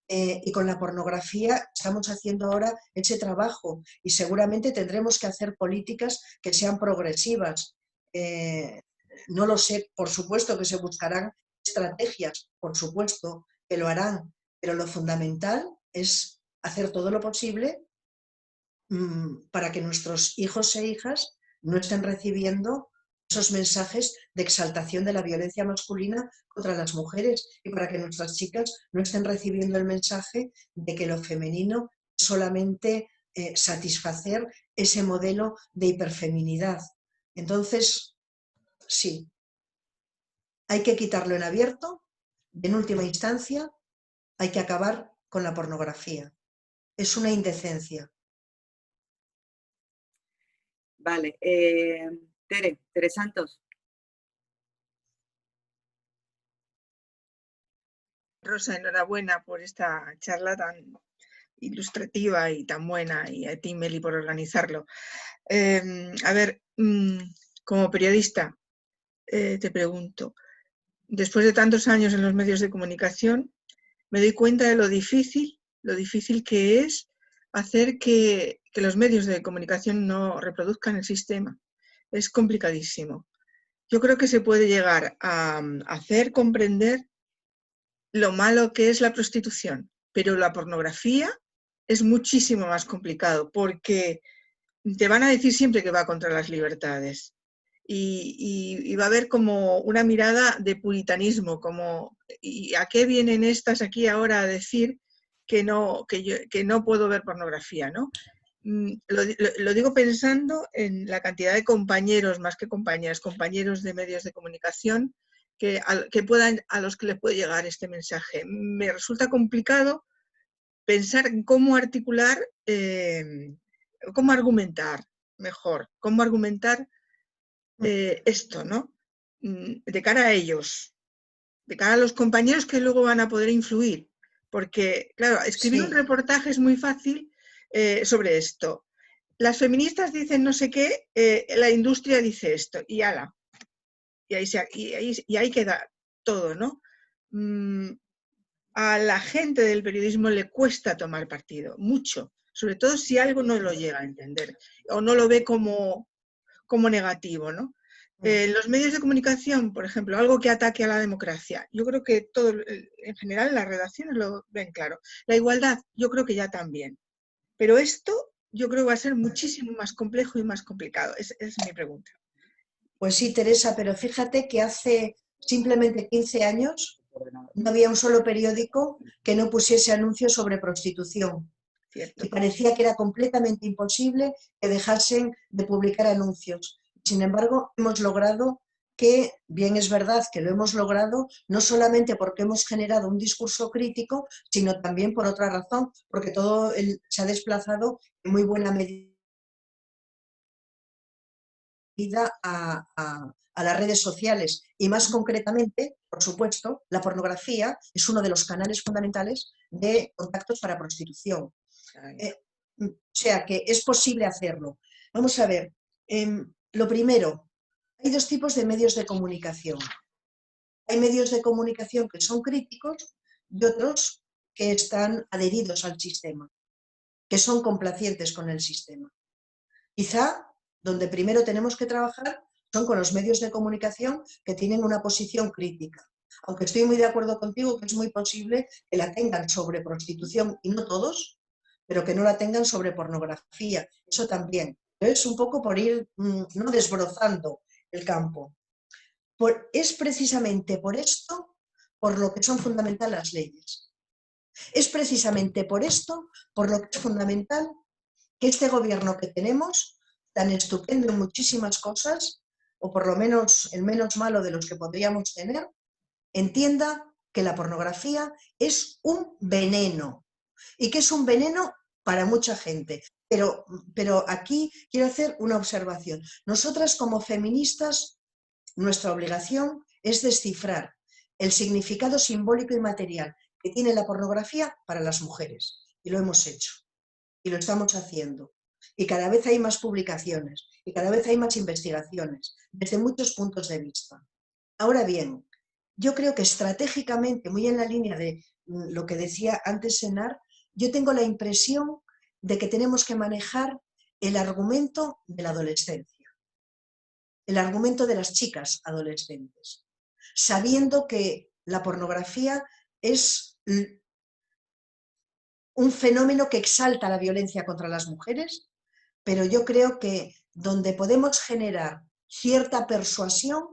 Y con la pornografía estamos haciendo ahora ese trabajo y seguramente tendremos que hacer políticas que sean progresivas. No lo sé, por supuesto que se buscarán estrategias, por supuesto que lo harán, pero lo fundamental es hacer todo lo posible para que nuestros hijos e hijas no estén recibiendo esos mensajes de exaltación de la violencia masculina contra las mujeres y para que nuestras chicas no estén recibiendo el mensaje de que lo femenino es solamente satisfacer ese modelo de hiperfeminidad. Entonces, sí, hay que quitarlo en abierto, en última instancia hay que acabar con la pornografía. Es una indecencia. Vale, Tere Santos. Rosa, enhorabuena por esta charla tan ilustrativa y tan buena, y a ti, Meli, por organizarlo. A ver, como periodista, te pregunto, después de tantos años en los medios de comunicación, me doy cuenta de lo difícil que es hacer que los medios de comunicación no reproduzcan el sistema. Es complicadísimo. Yo creo que se puede llegar a hacer comprender lo malo que es la prostitución, pero la pornografía es muchísimo más complicado porque te van a decir siempre que va contra las libertades y va a haber como una mirada de puritanismo, como ¿y a qué vienen estas aquí ahora a decir que no puedo ver pornografía, ¿no? Lo digo pensando en la cantidad de compañeros, más que compañeras, compañeros de medios de comunicación a los que les puede llegar este mensaje. Me resulta complicado pensar en cómo articular, cómo argumentar mejor, cómo argumentar esto, ¿no? De cara a ellos, de cara a los compañeros que luego van a poder influir. Porque, claro, escribir un reportaje es muy fácil sobre esto. Las feministas dicen no sé qué, la industria dice esto, y ala. Y ahí queda todo, ¿no? A la gente del periodismo le cuesta tomar partido, mucho, sobre todo si algo no lo llega a entender o no lo ve como negativo, ¿no? Los medios de comunicación, por ejemplo, algo que ataque a la democracia, yo creo que todo, en general, las redacciones lo ven claro. La igualdad, yo creo que ya también. Pero esto, yo creo que va a ser muchísimo más complejo y más complicado. Es mi pregunta. Pues sí, Teresa, pero fíjate que hace simplemente 15 años no había un solo periódico que no pusiese anuncios sobre prostitución. Cierto. Y parecía que era completamente imposible que dejasen de publicar anuncios. Sin embargo, hemos logrado que, bien es verdad que lo hemos logrado, no solamente porque hemos generado un discurso crítico, sino también por otra razón, porque todo se ha desplazado en muy buena medida a las redes sociales y más concretamente, por supuesto, la pornografía es uno de los canales fundamentales de contactos para prostitución. O sea que es posible hacerlo. Vamos a ver, lo primero, hay dos tipos de medios de comunicación. Hay medios de comunicación que son críticos y otros que están adheridos al sistema, que son complacientes con el sistema. Quizá donde primero tenemos que trabajar son con los medios de comunicación que tienen una posición crítica. Aunque estoy muy de acuerdo contigo que es muy posible que la tengan sobre prostitución, y no todos, pero que no la tengan sobre pornografía. Eso también. Es un poco por ir no desbrozando el campo. Es precisamente por esto por lo que son fundamentales las leyes. Es precisamente por esto por lo que es fundamental que este gobierno que tenemos, tan estupendo en muchísimas cosas, o por lo menos el menos malo de los que podríamos tener, entienda que la pornografía es un veneno y que es un veneno para mucha gente. Pero aquí quiero hacer una observación. Nosotras como feministas, nuestra obligación es descifrar el significado simbólico y material que tiene la pornografía para las mujeres. Y lo hemos hecho. Y lo estamos haciendo. Y cada vez hay más publicaciones. Y cada vez hay más investigaciones. Desde muchos puntos de vista. Ahora bien, yo creo que estratégicamente, muy en la línea de lo que decía antes Senar, yo tengo la impresión de que tenemos que manejar el argumento de la adolescencia, el argumento de las chicas adolescentes, sabiendo que la pornografía es un fenómeno que exalta la violencia contra las mujeres, pero yo creo que donde podemos generar cierta persuasión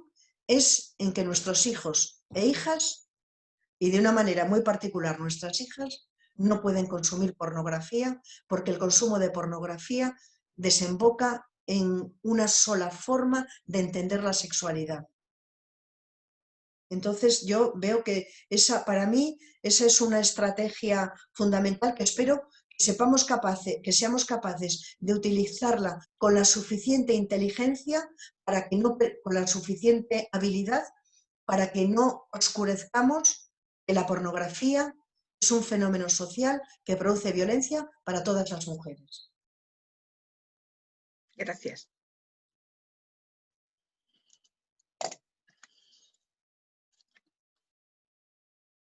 es en que nuestros hijos e hijas, y de una manera muy particular nuestras hijas, no pueden consumir pornografía porque el consumo de pornografía desemboca en una sola forma de entender la sexualidad. Entonces yo veo que para mí esa es una estrategia fundamental que espero que seamos capaces de utilizarla con la suficiente inteligencia, con la suficiente habilidad, para que no oscurezcamos que la pornografía es un fenómeno social que produce violencia para todas las mujeres. Gracias.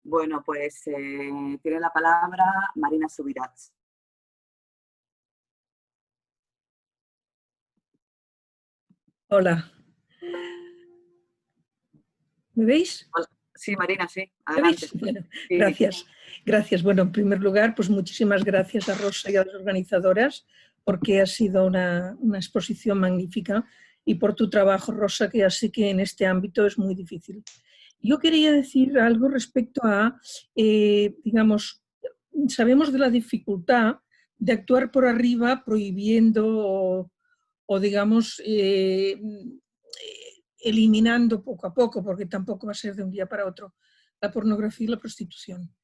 Bueno, pues tiene la palabra Marina Subirats. Hola. ¿Me veis? Sí, Marina, sí. ¿Me veis? Bueno, gracias. Gracias. Bueno, en primer lugar, pues muchísimas gracias a Rosa y a las organizadoras porque ha sido una exposición magnífica y por tu trabajo, Rosa, que ya sé que en este ámbito es muy difícil. Yo quería decir algo respecto a, digamos, sabemos de la dificultad de actuar por arriba prohibiendo o digamos, eliminando poco a poco, porque tampoco va a ser de un día para otro, la pornografía y la prostitución.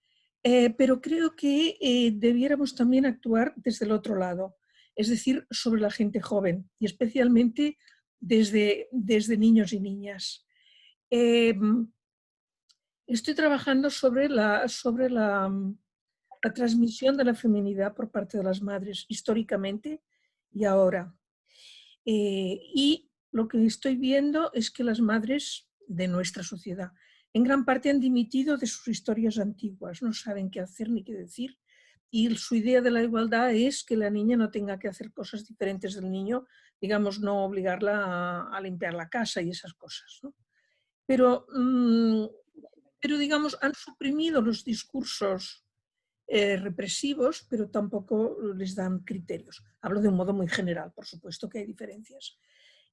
Pero creo que debiéramos también actuar desde el otro lado, es decir, sobre la gente joven y especialmente desde niños y niñas. Estoy trabajando sobre la transmisión de la feminidad por parte de las madres, históricamente y ahora. Y lo que estoy viendo es que las madres de nuestra sociedad en gran parte han dimitido de sus historias antiguas, no saben qué hacer ni qué decir, y su idea de la igualdad es que la niña no tenga que hacer cosas diferentes del niño, digamos, no obligarla a limpiar la casa y esas cosas, ¿no? Pero digamos, han suprimido los discursos represivos, pero tampoco les dan criterios. Hablo de un modo muy general, por supuesto que hay diferencias.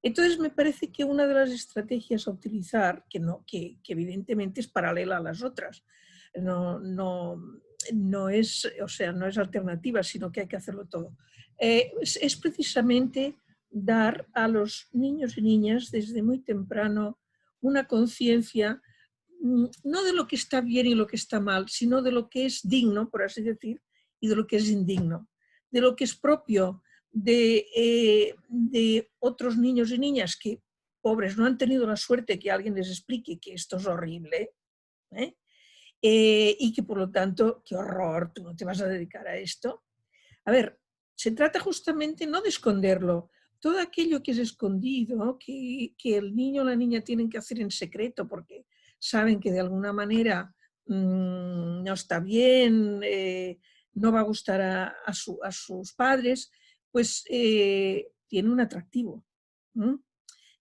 Entonces me parece que una de las estrategias a utilizar, que evidentemente es paralela a las otras, no es alternativa, sino que hay que hacerlo todo, es precisamente dar a los niños y niñas desde muy temprano una conciencia no de lo que está bien y lo que está mal, sino de lo que es digno, por así decir, y de lo que es indigno, de lo que es propio de otros niños y niñas que, pobres, no han tenido la suerte que alguien les explique que esto es horrible, y que por lo tanto, qué horror, tú no te vas a dedicar a esto. A ver, se trata justamente no de esconderlo, todo aquello que es escondido, que el niño o la niña tienen que hacer en secreto porque saben que de alguna manera no está bien, no va a gustar a sus padres, pues tiene un atractivo.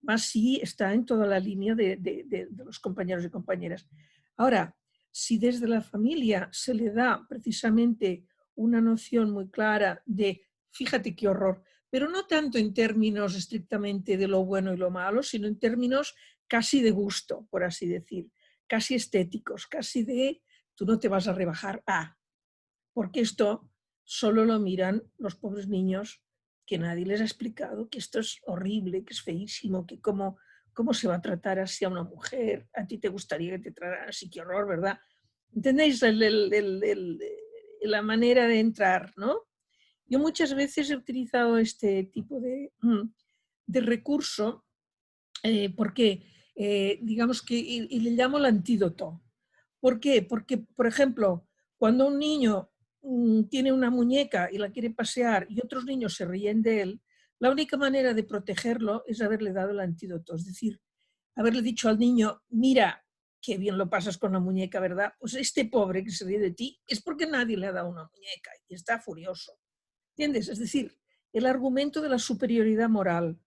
Más si está en toda la línea de los compañeros y compañeras. Ahora, si desde la familia se le da precisamente una noción muy clara de, fíjate qué horror, pero no tanto en términos estrictamente de lo bueno y lo malo, sino en términos casi de gusto, por así decir, casi estéticos, casi de tú no te vas a rebajar a, porque esto solo lo miran los pobres niños que nadie les ha explicado que esto es horrible, que es feísimo, que cómo se va a tratar así a una mujer, a ti te gustaría que te trataran así, qué horror, ¿verdad? ¿Entendéis la manera de entrar, no? Yo muchas veces he utilizado este tipo de recurso porque, digamos que, y le llamo el antídoto. ¿Por qué? Porque, por ejemplo, cuando un niño tiene una muñeca y la quiere pasear y otros niños se ríen de él, la única manera de protegerlo es haberle dado el antídoto, es decir, haberle dicho al niño, mira, qué bien lo pasas con la muñeca, ¿verdad? Pues este pobre que se ríe de ti es porque nadie le ha dado una muñeca y está furioso. ¿Entiendes? Es decir, el argumento de la superioridad moral.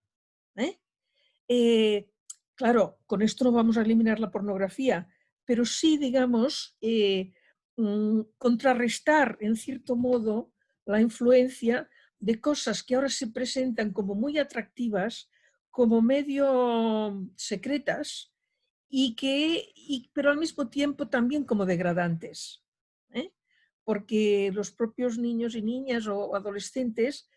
Claro, con esto no vamos a eliminar la pornografía, pero sí, digamos, contrarrestar en cierto modo la influencia de cosas que ahora se presentan como muy atractivas, como medio secretas, pero al mismo tiempo también como degradantes. Porque los propios niños y niñas o adolescentes,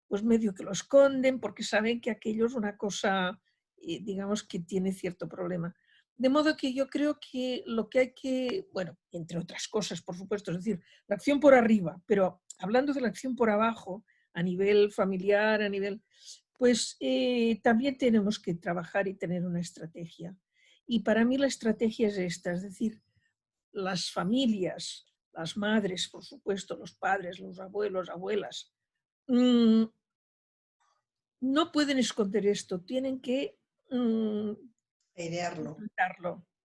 pues medio que lo esconden porque saben que aquello es una cosa, digamos, que tiene cierto problema. De modo que yo creo que lo que hay que, bueno, entre otras cosas, por supuesto, es decir, la acción por arriba, pero hablando de la acción por abajo, a nivel familiar, a nivel, pues también tenemos que trabajar y tener una estrategia. Y para mí la estrategia es esta, es decir, las familias, las madres, por supuesto, los padres, los abuelos, abuelas, no pueden esconder esto, tienen que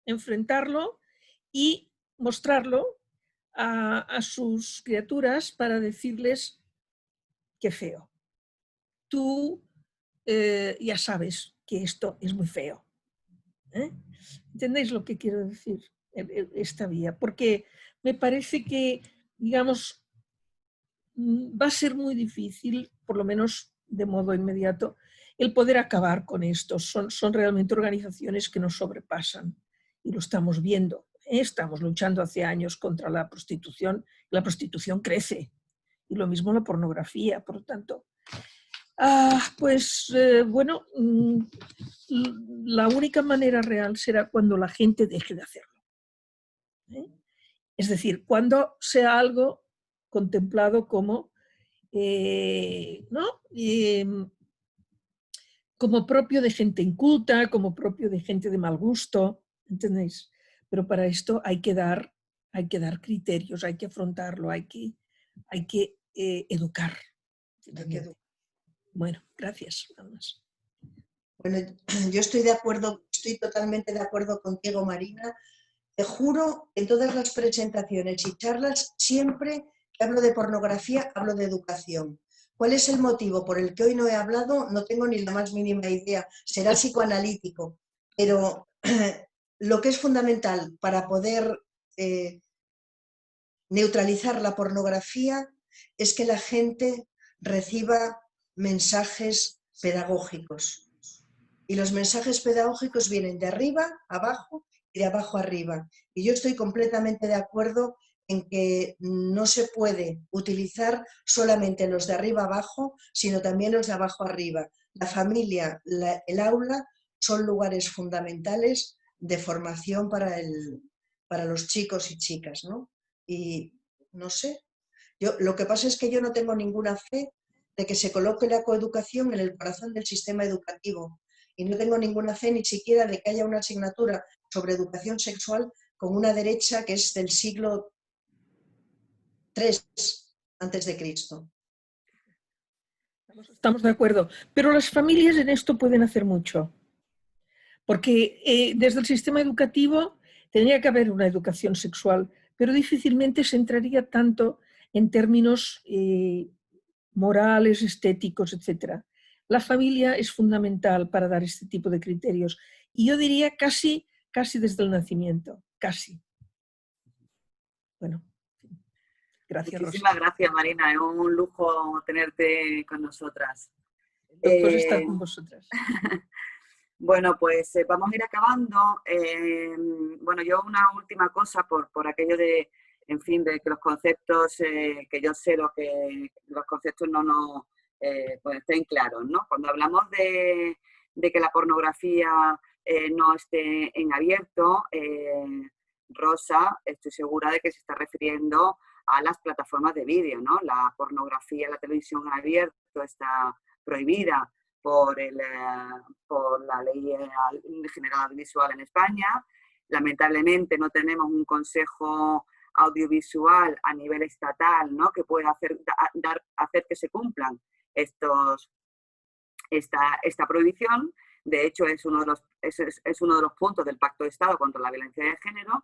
enfrentarlo y mostrarlo a sus criaturas para decirles qué feo. Tú ya sabes que esto es muy feo. ¿Entendéis lo que quiero decir? Esta vía, porque me parece que, digamos, va a ser muy difícil, por lo menos de modo inmediato, el poder acabar con esto. Son realmente organizaciones que nos sobrepasan y lo estamos viendo. Estamos luchando hace años contra la prostitución crece y lo mismo la pornografía, por lo tanto. Bueno, la única manera real será cuando la gente deje de hacerlo. Es decir, cuando sea algo contemplado como, como propio de gente inculta, como propio de gente de mal gusto, ¿entendéis? Pero para esto hay que dar criterios, hay que afrontarlo, hay que educar. Bueno, gracias. Nada más. Bueno, yo estoy totalmente de acuerdo contigo, Marina. Te juro, en todas las presentaciones y charlas, siempre que hablo de pornografía, hablo de educación. ¿Cuál es el motivo por el que hoy no he hablado? No tengo ni la más mínima idea. Será psicoanalítico. Pero lo que es fundamental para poder neutralizar la pornografía es que la gente reciba mensajes pedagógicos. Y los mensajes pedagógicos vienen de arriba a abajo y de abajo arriba. Y yo estoy completamente de acuerdo en que no se puede utilizar solamente los de arriba abajo, sino también los de abajo arriba. La familia, el aula son lugares fundamentales de formación para los chicos y chicas, ¿no? Y no sé, lo que pasa es que yo no tengo ninguna fe de que se coloque la coeducación en el corazón del sistema educativo. Y no tengo ninguna fe ni siquiera de que haya una asignatura sobre educación sexual con una derecha que es del siglo III antes de Cristo. Estamos de acuerdo, pero las familias en esto pueden hacer mucho, porque desde el sistema educativo Tendría que haber una educación sexual, pero difícilmente se entraría tanto en términos morales, estéticos, etc. La familia es fundamental para dar este tipo de criterios. Y yo diría casi desde el nacimiento, casi. Bueno, gracias, Muchísimas Rosa. gracias, Marina. Es un lujo tenerte con nosotras. Pues estar con vosotras. Bueno, pues vamos a ir acabando. Bueno, yo una última cosa por aquello de, en fin, de que los conceptos, que yo sé lo que los conceptos no pues estén claros, ¿no? Cuando hablamos de que la pornografía no esté en abierto, Rosa, estoy segura de que se está refiriendo a las plataformas de vídeo, ¿no? La pornografía en la televisión en abierto está prohibida por la Ley General Audiovisual en España. Lamentablemente no tenemos un consejo audiovisual a nivel estatal, ¿no? Que pueda hacer que se cumplan esta prohibición. De hecho, es uno de los puntos del Pacto de Estado contra la Violencia de Género.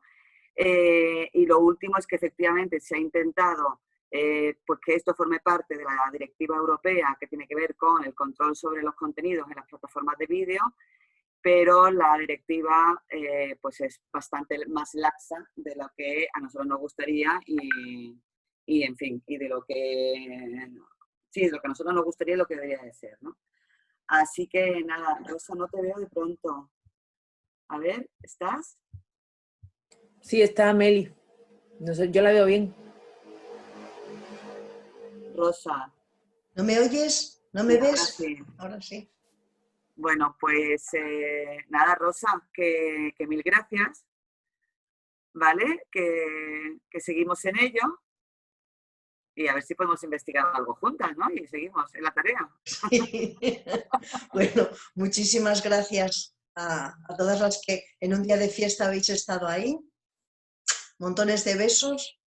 Y lo último es que efectivamente se ha intentado pues que esto forme parte de la directiva europea que tiene que ver con el control sobre los contenidos en las plataformas de vídeo, pero la directiva pues es bastante más laxa de lo que a nosotros nos gustaría y en fin, y de lo que a nosotros nos gustaría y lo que debería de ser, ¿no? Así que nada, Rosa, no te veo de pronto. A ver, ¿estás? Sí, está Meli. No sé, yo la veo bien. Rosa. ¿No me oyes? ¿No me ves? Ahora sí. Ahora sí. Bueno, pues nada, Rosa, que mil gracias, ¿vale? Que seguimos en ello y a ver si podemos investigar algo juntas, ¿no? Y seguimos en la tarea. Sí. Bueno, muchísimas gracias a todas las que en un día de fiesta habéis estado ahí. Montones de besos.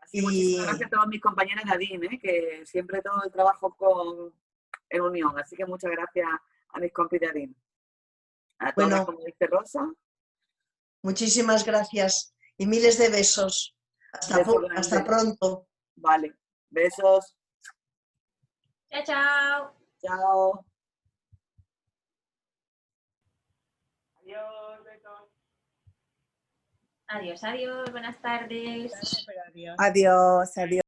Así, muchísimas gracias a todos mis compañeros de ADIM, que siempre todo el trabajo en unión. Así que muchas gracias a mis compis de ADIM. A todas, Bueno, como dice Rosa. Muchísimas gracias y miles de besos. Hasta pronto. Vale, besos. Chao, chao. Chao. Adiós, besos. Adiós, adiós. Buenas tardes. Adiós, adiós.